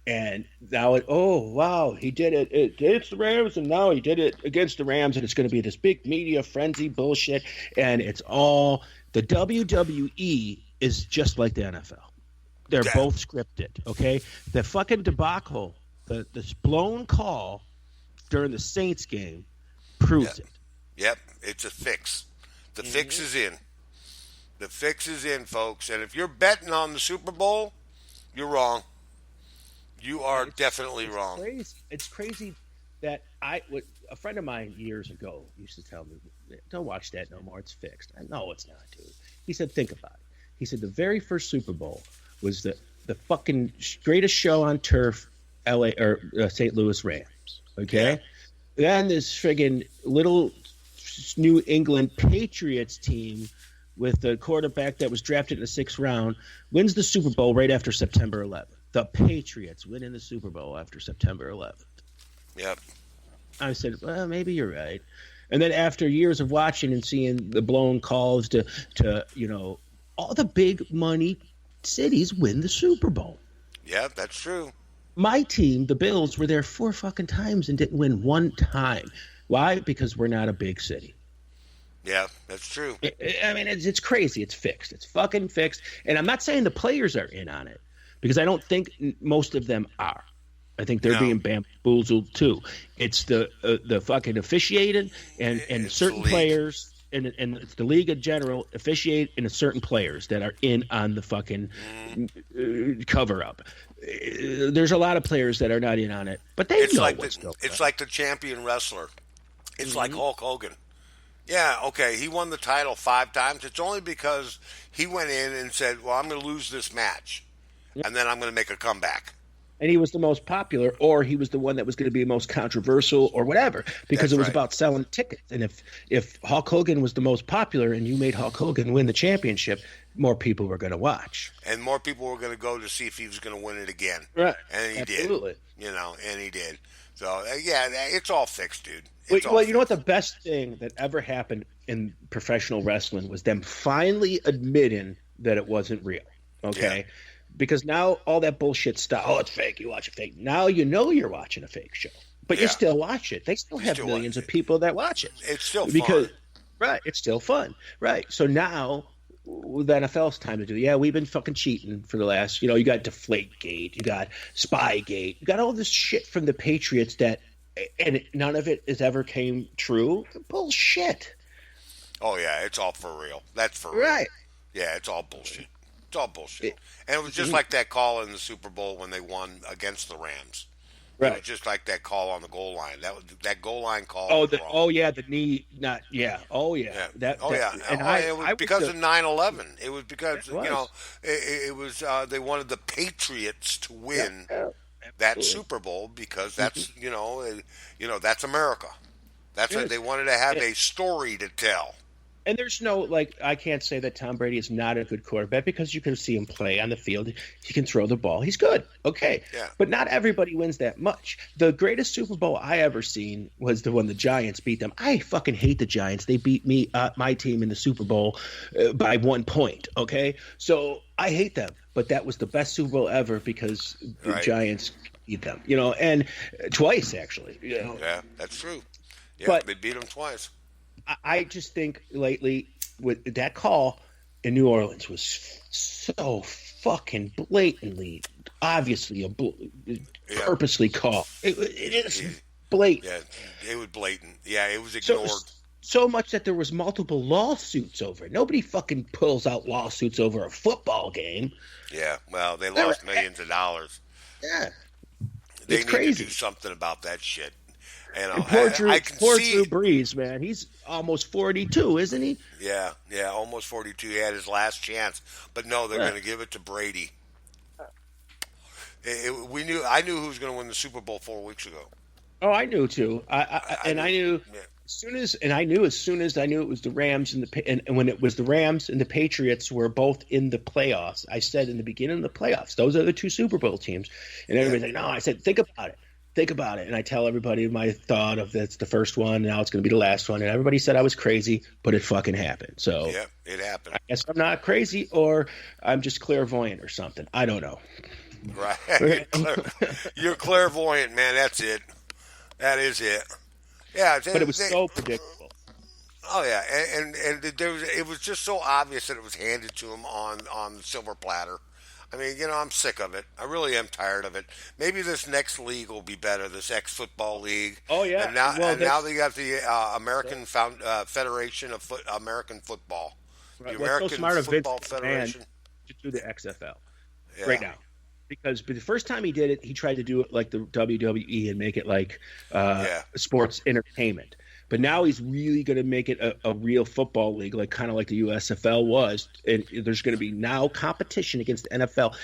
And now he did it against the Rams, and now he did it against the Rams, and it's going to be this big media frenzy bullshit. And it's all the WWE is just like the NFL. They're both scripted, okay? The fucking debacle, this blown call during the Saints game proves it. Yep, it's a fix. The fix is in. The fix is in, folks. And if you're betting on the Super Bowl, you're wrong. You are definitely wrong. It's crazy that a friend of mine years ago used to tell me, "Don't watch that no more. It's fixed." No, it's not, dude. He said, "Think about it." He said the very first Super Bowl was the fucking greatest show on turf, LA or St. Louis Rams. Okay, then this friggin' little New England Patriots team with the quarterback that was drafted in the 6th round wins the Super Bowl right after September 11th. The Patriots win in the Super Bowl after September 11th. Yep. I said, well, maybe you're right. And then after years of watching and seeing the blown calls to all the big money cities win the Super Bowl. Yeah, that's true. My team, the Bills, were there 4 fucking times and didn't win one time. Why? Because we're not a big city. Yeah, that's true. I mean, it's crazy. It's fixed. It's fucking fixed. And I'm not saying the players are in on it, because I don't think most of them are. I think they're being bamboozled too. It's the fucking officiating and certain players and it's the league in general officiate and certain players that are in on the fucking cover up. There's a lot of players that are not in on it, but they know what's going on. It's like the champion wrestler. It's like Hulk Hogan. Yeah, okay, he won the title 5 times. It's only because he went in and said, well, I'm going to lose this match, and then I'm going to make a comeback. And he was the most popular, or he was the one that was going to be most controversial or whatever, because it was about selling tickets. And if Hulk Hogan was the most popular and you made Hulk Hogan win the championship, more people were going to watch. And more people were going to go to see if he was going to win it again. Right. And he Absolutely. did. And he did. So, yeah, it's all fixed, dude. Well, you know what? The best thing that ever happened in professional wrestling was them finally admitting that it wasn't real. Okay? Yeah. Because now all that bullshit stuff, it's fake, you watch a fake. Now you know you're watching a fake show. But you still watch it. They still have millions of people that watch it. It's still fun. Right, it's still fun. Right. So now the NFL's time to do. Yeah, we've been fucking cheating for the last, you got Deflategate, you got Spygate, you got all this shit from the Patriots that, and none of it has ever came true. Bullshit. Oh, yeah, it's all for real. That's for real. Right. Yeah, it's all bullshit. It's all bullshit. And it was just like that call in the Super Bowl when they won against the Rams. It Right. was just like that call on the goal line. That goal line call. Oh, was wrong. the knee, not yeah. Oh yeah, Yeah. And It was I because was of 9/11. It was because It was. it was they wanted the Patriots to win yeah, that absolutely. Super Bowl because that's that's America. That's It what is. they wanted to have Yeah. a story to tell. And there's no I can't say that Tom Brady is not a good quarterback because you can see him play on the field. He can throw the ball. He's good. Okay. Yeah. But not everybody wins that much. The greatest Super Bowl I ever seen was the one the Giants beat them. I fucking hate the Giants. They beat me, my team in the Super Bowl by 1 point. Okay. So I hate them. But that was the best Super Bowl ever because the Right. Giants beat them, and twice actually, Yeah, that's true. Yeah, But- they beat them twice. I just think lately with that call in New Orleans was so fucking blatantly, obviously purposely called. It is blatant. Yeah, it was blatant. Yeah, it was So, ignored. so much that there was multiple lawsuits over it. Nobody fucking pulls out lawsuits over a football game. Yeah, well, they lost millions of dollars. Yeah, They it's need crazy. to do something about that shit. And poor Drew, I can poor see. Drew Brees, man. He's almost 42, isn't he? Yeah, almost 42. He had his last chance, but no, they're Yeah. going to give it to Brady. I knew who was going to win the Super Bowl 4 weeks ago. Oh, I knew too. I knew Yeah. as soon as I knew it was the Rams and when it was the Rams and the Patriots were both in the playoffs. I said in the beginning of the playoffs, those are the two Super Bowl teams. And everybody's like, no. I said, think about it. And I tell everybody my thought of that's the first one. Now it's going to be the last one. And everybody said I was crazy, but it fucking happened. So Yeah, it happened. I guess I'm not crazy, or I'm just clairvoyant or something. I don't know. Right. You're clairvoyant, man. That's it. That is it. Yeah, But it was so predictable. Oh yeah, and it was just so obvious that it was handed to him on the silver platter. I mean, I'm sick of it. I really am tired of it. Maybe this next league will be better. This ex-football league. Oh, yeah. And now, Well, now they got the American Federation of American Football. Right. The Well, it's so American smart of Vince Football McMahon Federation. to do the XFL Yeah. right now. Because the first time he did it, he tried to do it like the WWE and make it like sports entertainment. But now he's really going to make it a real football league, like kind of like the USFL was. And there's going to be now competition against the NFL.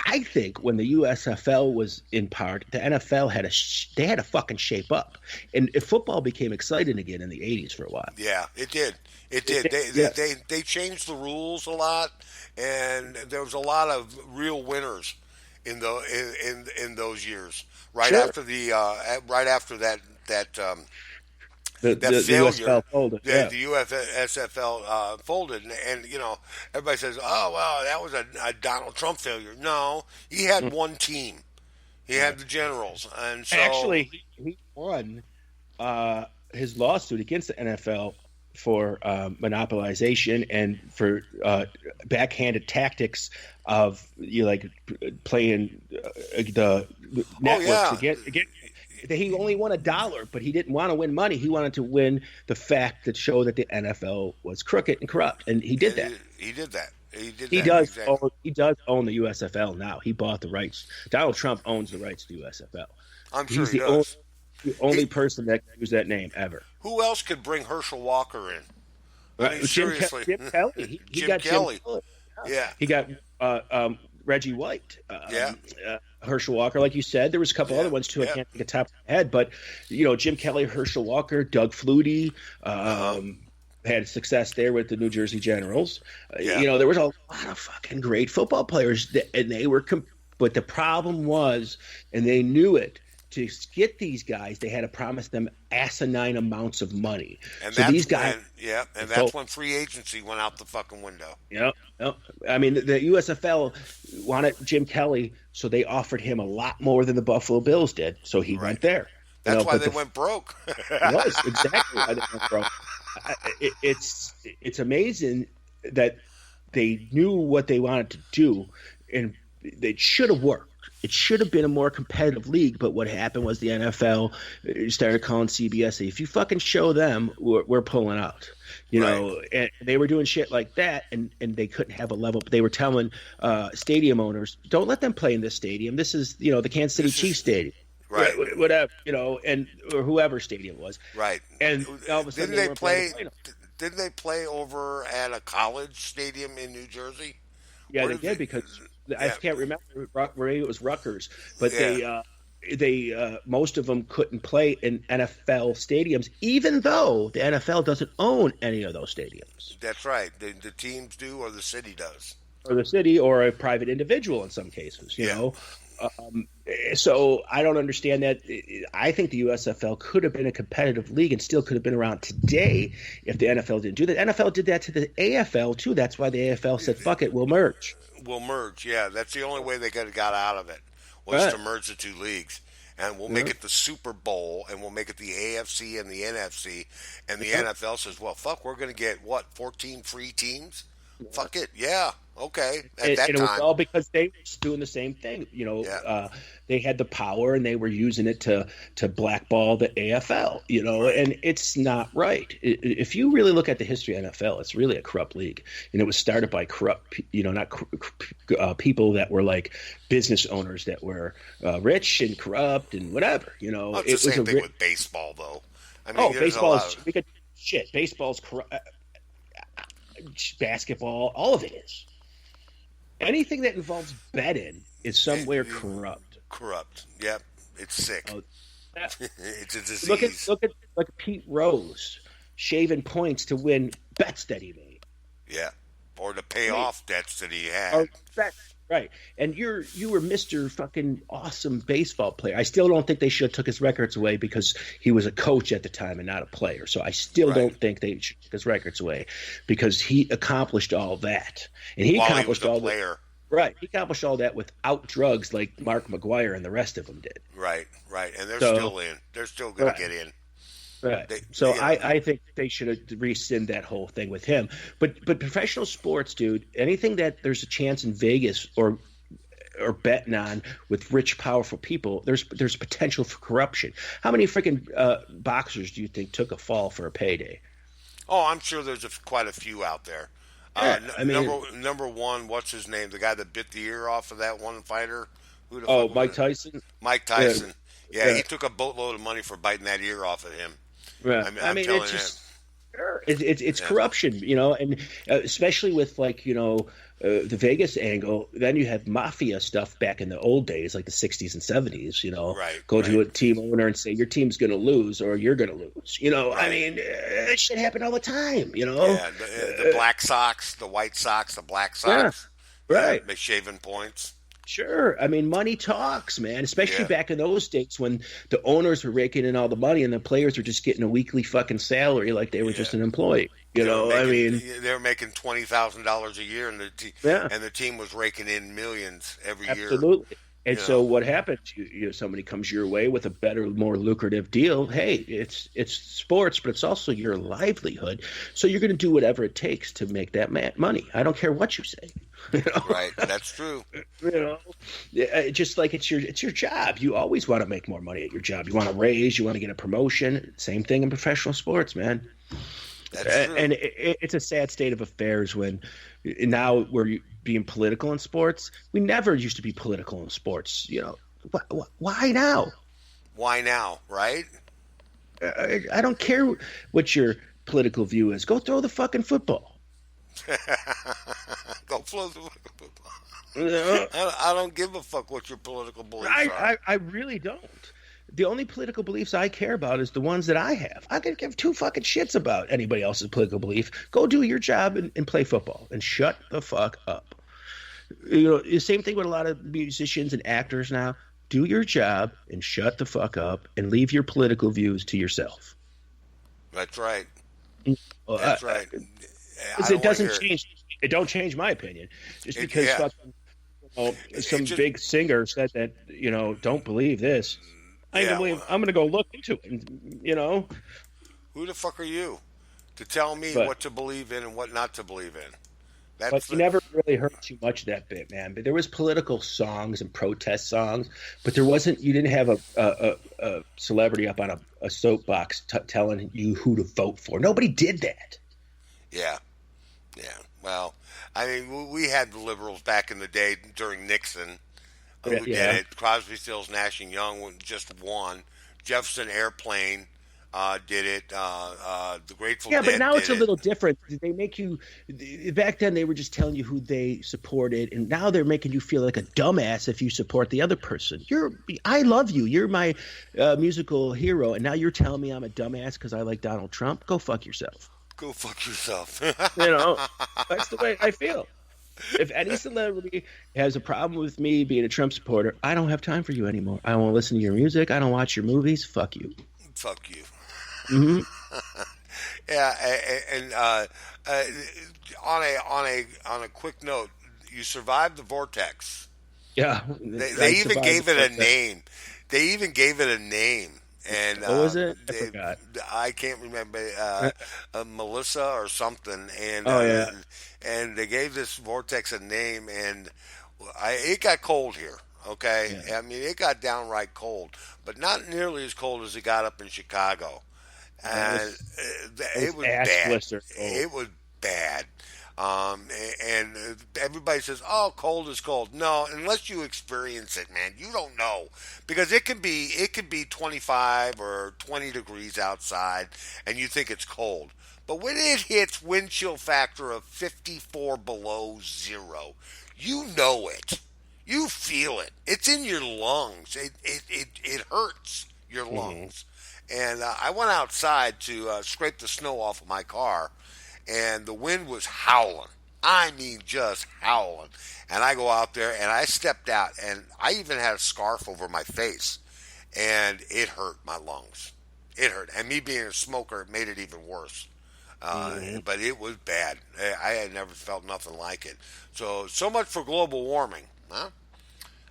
I think when the USFL was in part, the NFL had they had to fucking shape up, and football became exciting again in the '80s for a while. Yeah, it did. It did. They changed the rules a lot, and there was a lot of real winners in those years. Right Sure. after that The failure, USFL folded. the USFL folded, and everybody says, "Oh, well, that was a Donald Trump failure." No, he had one team. He had the Generals, and so Actually, he won his lawsuit against the NFL for monopolization and for backhanded tactics of playing the networks to get. He only won $1, but he didn't want to win money. He wanted to win the fact that showed that the NFL was crooked and corrupt, and he did that. He did that. He does. Exactly. He does own the USFL now. He bought the rights. Donald Trump owns the rights to USFL. I'm sure He's he the does. only person that can use that name ever. Who else could bring Herschel Walker in? I mean, seriously. Jim Kelly. He Jim got Kelly. Jim Kelly. Yeah. He got Reggie White. Yeah. Herschel Walker, like you said. There was a couple other ones too. I can't think of top of my head, but Jim Kelly, Herschel Walker, Doug Flutie had success there with the New Jersey Generals. There was a lot of fucking great football players, and they were. But the problem was, and they knew it. To get these guys, they had to promise them asinine amounts of money. And so that's these guys, that's when free agency went out the fucking window. Yep. I mean, the USFL wanted Jim Kelly, so they offered him a lot more than the Buffalo Bills did. So he went there. That's why they went broke. It was exactly why they went broke. It's amazing that they knew what they wanted to do, and it should have worked. It should have been a more competitive league, but what happened was the NFL started calling CBS, if you fucking show them, we're pulling out. And they were doing shit like that, and they couldn't have a level. They were telling stadium owners, don't let them play in this stadium. This is, the Kansas City Chiefs stadium. Right. whatever, and or whoever stadium was, Right. and all of a sudden Didn't they they weren't play? playing. Didn't they play over at a college stadium in New Jersey? Yeah, Where they did did because I Yeah. can't remember. Maybe it was Rutgers, but Yeah. they most of them couldn't play in NFL stadiums, even though the NFL doesn't own any of those stadiums, That's right. The teams do, or the city does. or the city, or a private individual in some cases. Yeah. So I don't understand that. I think the USFL could have been a competitive league and still could have been around today if the NFL didn't do that. NFL did that to the AFL too. That's why the AFL said, "Fuck it, we'll merge." We'll merge. Yeah, that's the only way they could have got out of it was Right. to merge the two leagues, and we'll make it the Super Bowl, and we'll make it the AFC and the NFC, and the NFL says, "Well, fuck, we're going to get what 14 free teams." Fuck it, yeah, okay. At that And it was time, all because they were doing the same thing. Yeah. They had the power and they were using it to blackball the AFL. And it's not right. If you really look at the history of NFL, it's really a corrupt league, and it was started by corrupt, not people that were like business owners that were rich and corrupt and whatever. well, It it's the was same thing with baseball, though. I mean, there's baseball a lot is shit. Baseball's corrupt. Basketball, all of it is. Anything that involves betting is somewhere corrupt. corrupt. Yep, it's sick. Oh, It's a disease. Look at Pete Rose shaving points to win bets that he made. Yeah, or to pay off debts that he had. Or bets, right? And you were Mr. fucking awesome baseball player. I still don't think they should have took his records away because he was a coach at the time and not a player. So I still Right. don't think they should take his records away because he accomplished all that, and he While he accomplished was a all player. Right. He accomplished all that without drugs like Mark McGuire and the rest of them did. Right, and they're So- still in. They're still going Right. to get in. Right. They- So they- I think they should have rescind that whole thing with him. But professional sports, dude, anything that there's a chance in Vegas or betting on with rich, powerful people, there's potential for corruption. How many freaking boxers do you think took a fall for a payday? Oh, I'm sure there's quite a few out there. Yeah, I mean- number one, what's his name? The guy that bit the ear off of that one fighter. Who the fuck was Mike it? Tyson. Mike Tyson. Yeah, Yeah. he took a boatload of money for biting that ear off of him. Right. I'm telling it's you. just it's Yeah. corruption, and especially with the Vegas angle. Then you have mafia stuff back in the old days, like the 60s and 70s. Right, Go to right. a team owner and say your team's going to lose or you're going to lose. I Right. mean, that shit happened all the time. Yeah, the Black Sox, the White Sox, the Black Sox. right. Yeah, shaving points. Sure. I mean, money talks, man, especially Yeah. back in those days when the owners were raking in all the money and the players were just getting a weekly fucking salary like they were just an employee. They were making $20,000 a year, and the team was raking in millions every year. Absolutely. And You so know. what happens? Somebody comes your way with a better, more lucrative deal. Hey, it's sports, but it's also your livelihood. So you're going to do whatever it takes to make that money. I don't care what you say. Right, that's true. Just like it's your job. You always want to make more money at your job. You want to raise. You want to get a promotion. Same thing in professional sports, man. That's true. And it's a sad state of affairs when now we're being political in sports. We never used to be political in sports. Why now? Why now, right? I don't care what your political view is. Go throw the fucking football. Go flow the football. I, I don't give a fuck what your political beliefs are. I really don't. The only political beliefs I care about is the ones that I have. I could give two fucking shits about anybody else's political belief. Go do your job and play football and shut the fuck up. The same thing with a lot of musicians and actors now. Do your job and shut the fuck up and leave your political views to yourself. That's right. Well, That's right. It doesn't change. It don't change my opinion. Just because fucking, some big singer said that, don't believe this. I'm going to go look into it. And, Who the fuck are you to tell me what to believe in and what not to believe in? But you never really heard too much of that bit, man. But there was political songs and protest songs, but there wasn't. You didn't have a celebrity up on a soapbox telling you who to vote for. Nobody did that. Yeah. Well, I mean, we had the liberals back in the day during Nixon. who did Yeah. it. Crosby, Stills, Nash and Young just won. Jefferson Airplane did it. The Grateful Yeah, but Dead now it's did a it. little different. They make you back then they were just telling you who they supported, and now they're making you feel like a dumbass if you support the other person. I love you. You're my musical hero, and now you're telling me I'm a dumbass because I like Donald Trump. Go fuck yourself. Go fuck yourself. You know, that's the way I feel. If any celebrity has a problem with me being a Trump supporter, I don't have time for you anymore. I don't want to listen to your music. I don't watch your movies. Fuck you. Fuck you. Hmm. Yeah, and on a quick note, you survived the vortex. Yeah. They even gave it a name. They even gave it a name. And What was it? I forgot. I can't remember. Melissa or something. And Oh, yeah. and they gave this vortex a name, and it got cold here. Okay, Yeah. I mean it got downright cold, but not nearly as cold as it got up in Chicago. And it was ass bad. blister cold. It was bad. And everybody says, "Oh, cold is cold." No, unless you experience it, man, you don't know, because it could be 25 or 20 degrees outside, and you think it's cold. But when it hits wind chill factor of 54 below zero, you know it. You feel it. It's in your lungs. It hurts your lungs. And I went outside to scrape the snow off of my car, and the wind was howling. I mean, just howling. And I go out there, and I stepped out, and I even had a scarf over my face, and it hurt my lungs. It hurt. And me being a smoker, it made it even worse. But it was bad. I had never felt nothing like it. So much for global warming, huh?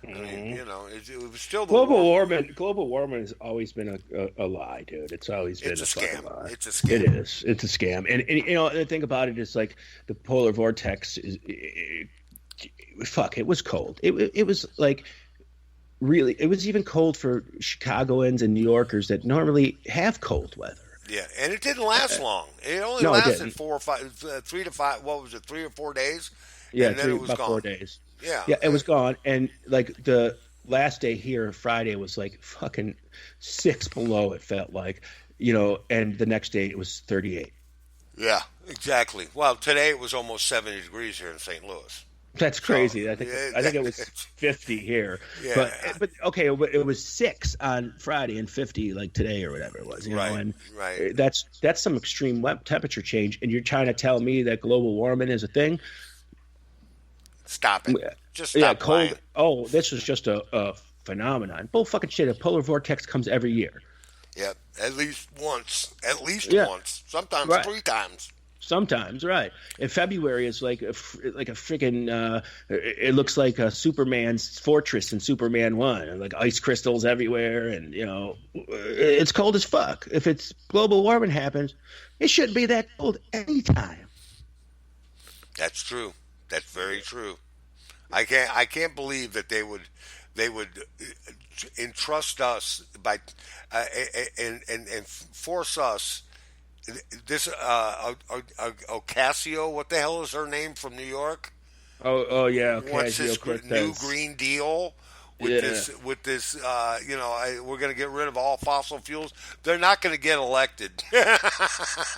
I mean, you know, it was still the Global warming has always been a lie, dude. It's always been It's a fucking scam. lie. It's a scam. It is. It's a scam. And you know, the thing about it is like the polar vortex is, fuck, it was cold. It was like really, it was even cold for Chicagoans and New Yorkers that normally have cold weather. Yeah, and it didn't last long. It only No, it lasted didn't. 4 or 5, 3 to 5. What was it? 3 or 4 days. Yeah, and then it was about gone. 4 days. Yeah, Yeah, it was gone. And like the last day here, Friday, was like fucking 6 below. It felt like, you know, and the next day it was 38. Yeah, exactly. Well, today it was almost 70 degrees here in St. Louis. That's crazy. I think it was 50 here. Yeah. But okay, it was 6 on Friday and 50 like today or whatever it was. You know, and right. that's some extreme temperature change. And you're trying to tell me that global warming is a thing? Stop it. Just stop cold. lying. Oh, this was just a phenomenon. Bull fucking shit. A polar vortex comes every year. Yep, at least once. At least Yeah. once. Sometimes Right. 3 times. Sometimes, right? In February, it's like a freaking. It looks like a Superman's fortress in Superman 1, and like ice crystals everywhere, and you know, it's cold as fuck. If it's global warming happens, it shouldn't be that cold anytime. That's true. That's very true. I can't believe that they would entrust us by and force us this Ocasio. What the hell is her name from New York? Oh yeah. Okay. What's this new Green Deal with this? You know, we're going to get rid of all fossil fuels. They're not going to get elected.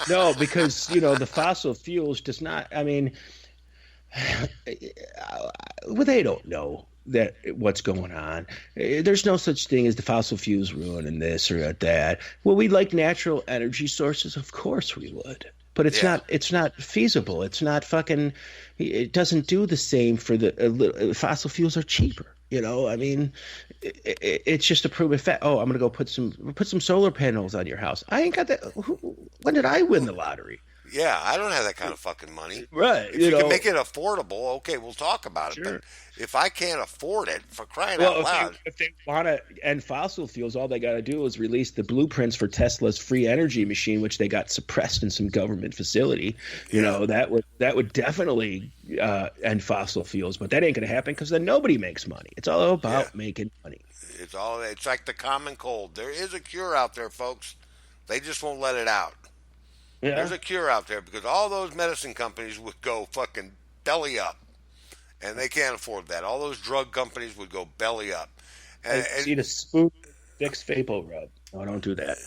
No, because you know the fossil fuels does not. I mean, well, they don't know that what's going on. There's no such thing as the fossil fuels ruining this or that. Well, we like natural energy sources, of course we would, but it's not. It's not feasible. It's not fucking. It doesn't do the same for the fossil fuels are cheaper. You know, I mean, it's just a proven fact. Oh, I'm gonna go put some solar panels on your house. I ain't got that. When did I win the lottery? Yeah, I don't have that kind of fucking money. Right. If you can make it affordable, okay, we'll talk about it. Sure. But if I can't afford it, for crying out loud. If they want to end fossil fuels, all they got to do is release the blueprints for Tesla's free energy machine, which they got suppressed in some government facility. You know, that would definitely end fossil fuels, but that ain't going to happen because then nobody makes money. It's all about making money. It's like the common cold. There is a cure out there, folks. They just won't let it out. Yeah. There's a cure out there because all those medicine companies would go fucking belly up. and they can't afford that. All those drug companies would go belly up. I see the spoon Vicks Vapor Rub. No, don't do that.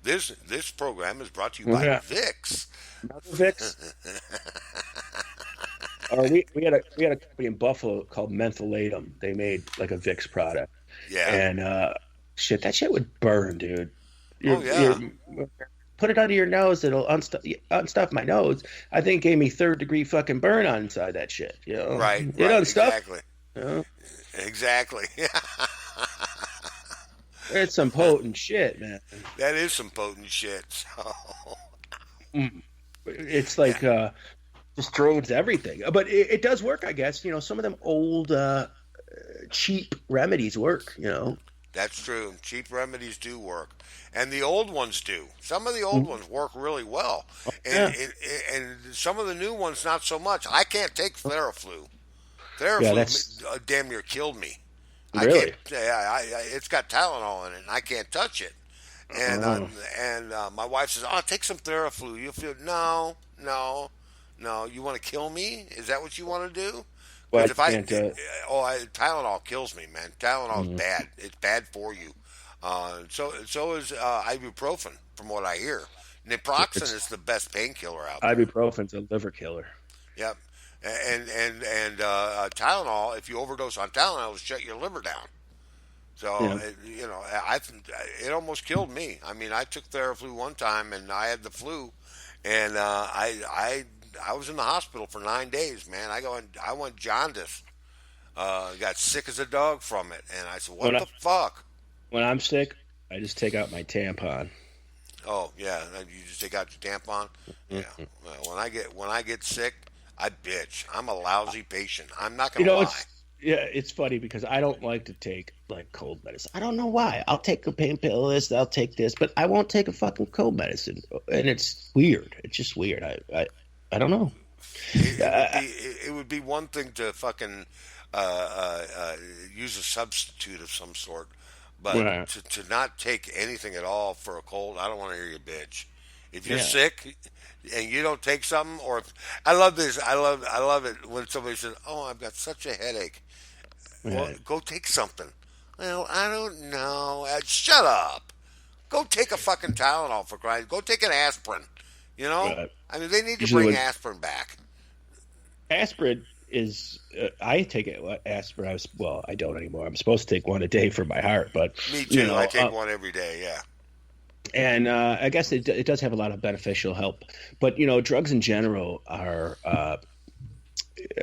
this program is brought to you by Vicks. Another Vicks. Or we had a company in Buffalo called Mentholatum. They made like a Vicks product. Yeah. And that shit would burn, dude. Put it under your nose, it'll unstuff my nose. I think it gave me 3rd-degree fucking burn on inside that shit. You know? Right. It unstuff. Exactly. You know? Exactly. It's some potent shit, man. That is some potent shit. So. It's like destroys everything. But it does work, I guess. You know, some of them old cheap remedies work, you know. That's true. Cheap remedies do work. And the old ones do. Some of the old ones work really well. And some of the new ones, not so much. I can't take Theraflu. Theraflu damn near killed me. Really? It's got Tylenol in it, and I can't touch it. And my wife says, "Oh, take some Theraflu. You'll feel." No. You want to kill me? Is that what you want to do? Well, Tylenol kills me, man. Tylenol is bad. It's bad for you. So is ibuprofen, from what I hear. Naproxen is the best painkiller out there. Ibuprofen's a liver killer. Yep. And Tylenol, if you overdose on Tylenol, it'll shut your liver down. So, it almost killed me. I mean, I took Theraflu one time, and I had the flu, and I was in the hospital for 9 days, man. I went jaundice. Got sick as a dog from it, and I said, "What the fuck?" When I'm sick, I just take out my tampon. Oh yeah, you just take out your tampon. Yeah. Well, when I get sick, I bitch. I'm a lousy patient. I'm not gonna lie. It's funny because I don't like to take like cold medicine. I don't know why. I'll take a pain pill, I'll take this, but I won't take a fucking cold medicine. And it's weird. It's just weird. I don't know. It would be one thing to fucking use a substitute of some sort, but to not take anything at all for a cold, I don't want to hear you bitch. If you're sick and you don't take something, or I love this. I love it when somebody says, "Oh, I've got such a headache." Well, go take something. Well, I don't know. Shut up. Go take a fucking Tylenol for crying. Go take an aspirin. You know, I mean, they need to bring aspirin back. Aspirin is. I take aspirin. I don't anymore. I'm supposed to take one a day for my heart, but me too. I take one every day. Yeah. And I guess it does have a lot of beneficial help, but drugs in general are.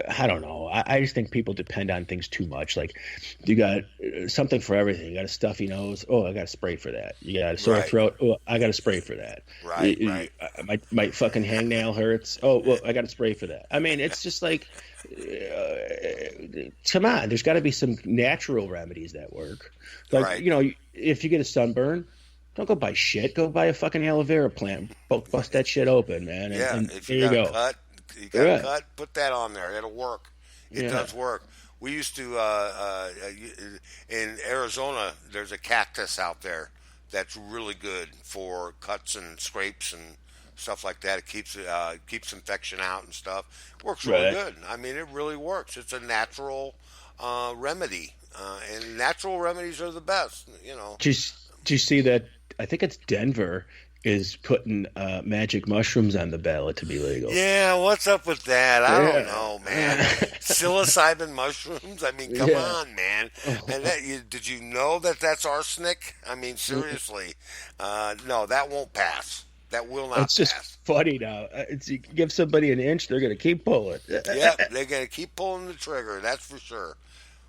I don't know. I just think people depend on things too much. Like, you got something for everything. You got a stuffy nose. Oh, I got a spray for that. You got a sore throat. Oh, I got a spray for that. Right. My fucking hangnail hurts. Oh, well, I got a spray for that. I mean, it's just like, come on. There's got to be some natural remedies that work. Like, if you get a sunburn, don't go buy shit. Go buy a fucking aloe vera plant. Bust that shit open, man. And if you got a cut. You got a cut, put that on there. It'll work. It does work. We used to, in Arizona, there's a cactus out there that's really good for cuts and scrapes and stuff like that. It keeps infection out and stuff. Works really good. I mean, it really works. It's a natural remedy, and natural remedies are the best, Do you see that? I think it's Denver is putting magic mushrooms on the ballot to be legal. Yeah, what's up with that? I don't know, man. Psilocybin mushrooms? I mean, come on, man. And did you know that that's arsenic? I mean, seriously. No, that won't pass. That will not pass. It's just funny now. You give somebody an inch, they're going to keep pulling. Yep, they're going to keep pulling the trigger, that's for sure.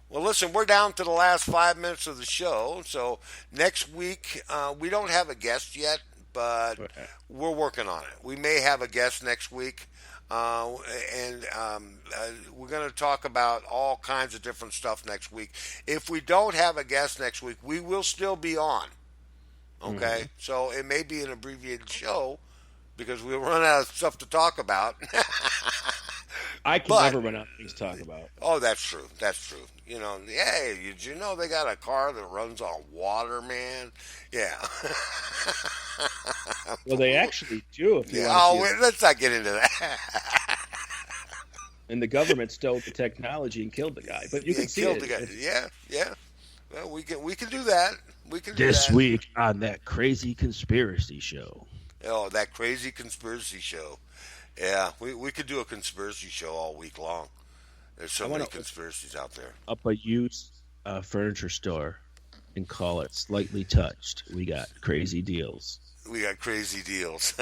Well, listen, we're down to the last 5 minutes of the show. So next week, we don't have a guest yet, but we're working on it. We may have a guest next week, and we're going to talk about all kinds of different stuff next week. If we don't have a guest next week, we will still be on, okay? So it may be an abbreviated show because we'll run out of stuff to talk about. I can never run out of things to talk about. Oh, that's true. That's true. Hey, did you know they got a car that runs on water, man? Yeah. Well, they actually do. Let's not get into that. And the government stole the technology and killed the guy. But you Yeah, can see killed it. the guy. Yeah. Well, we can do that. We can do This that. week on that crazy conspiracy show. Oh, that crazy conspiracy show. Yeah, we could do a conspiracy show all week long. There's so I many want to conspiracies out there. up a used furniture store and call it Slightly Touched. We got crazy deals. We got crazy deals.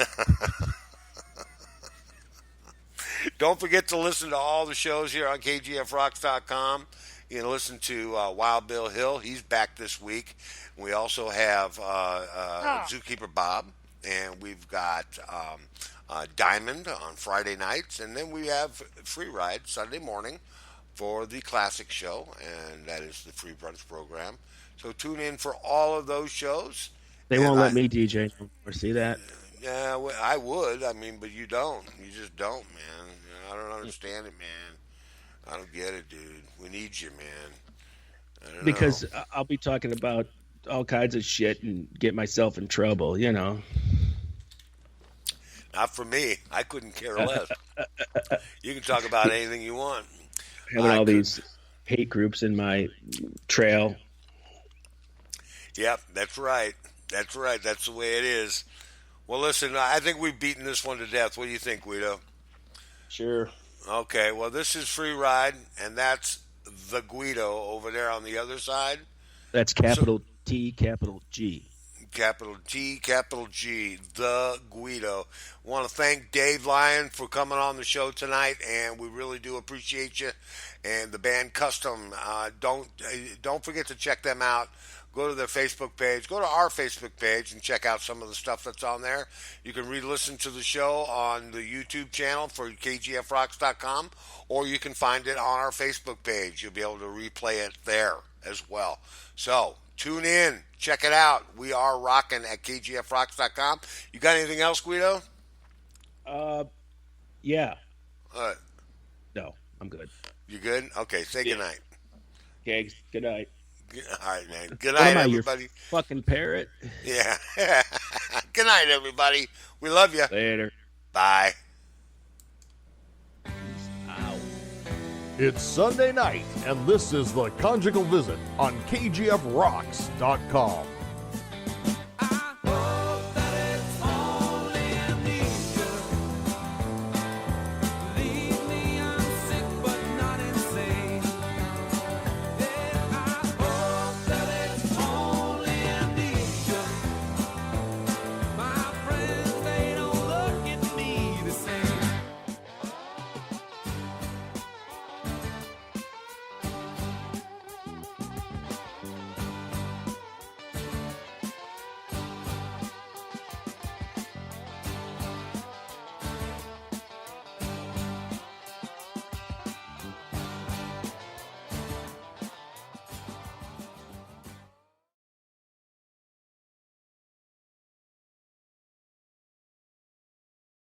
Don't forget to listen to all the shows here on KGFRocks.com. You can listen to Wild Bill Hill. He's back this week. We also have Zookeeper Bob, and we've got Diamond on Friday nights, and then we have Free Ride Sunday morning for the classic show, and that is the free brunch program. So tune in for all of those shows. They won't let me DJ or see that. Yeah, well, I would. I mean, but you don't. You just don't, man. I don't understand it, man. I don't get it, dude. We need you, man. I don't Because know. I'll be talking about all kinds of shit and get myself in trouble, you know. Not for me. I couldn't care less. You can talk about anything you want. Having all these hate groups in my trail. Yep, that's right. That's right. That's the way it is. Well, listen, I think we've beaten this one to death. What do you think, Guido? Sure. Okay, well, this is Free Ride, and that's the Guido over there on the other side. That's capital T, capital G. Capital T, capital G, the Guido. Want to thank Dave Lyon for coming on the show tonight, and we really do appreciate you. And the band Custom, don't forget to check them out. Go to their Facebook page. Go to our Facebook page and check out some of the stuff that's on there. You can re-listen to the show on the YouTube channel for KGFRocks.com, or you can find it on our Facebook page. You'll be able to replay it there as well. So tune in. Check it out. We are rocking at KGFRocks.com. You got anything else, Guido? Yeah. All right. No, I'm good. You good? Okay, say goodnight. Okay, good night. All right, man. Good What night, am I, everybody. your fucking parrot? Yeah. Good night, everybody. We love you. Later. Bye. Ow. It's Sunday night, and this is the Conjugal Visit on KGFRocks.com.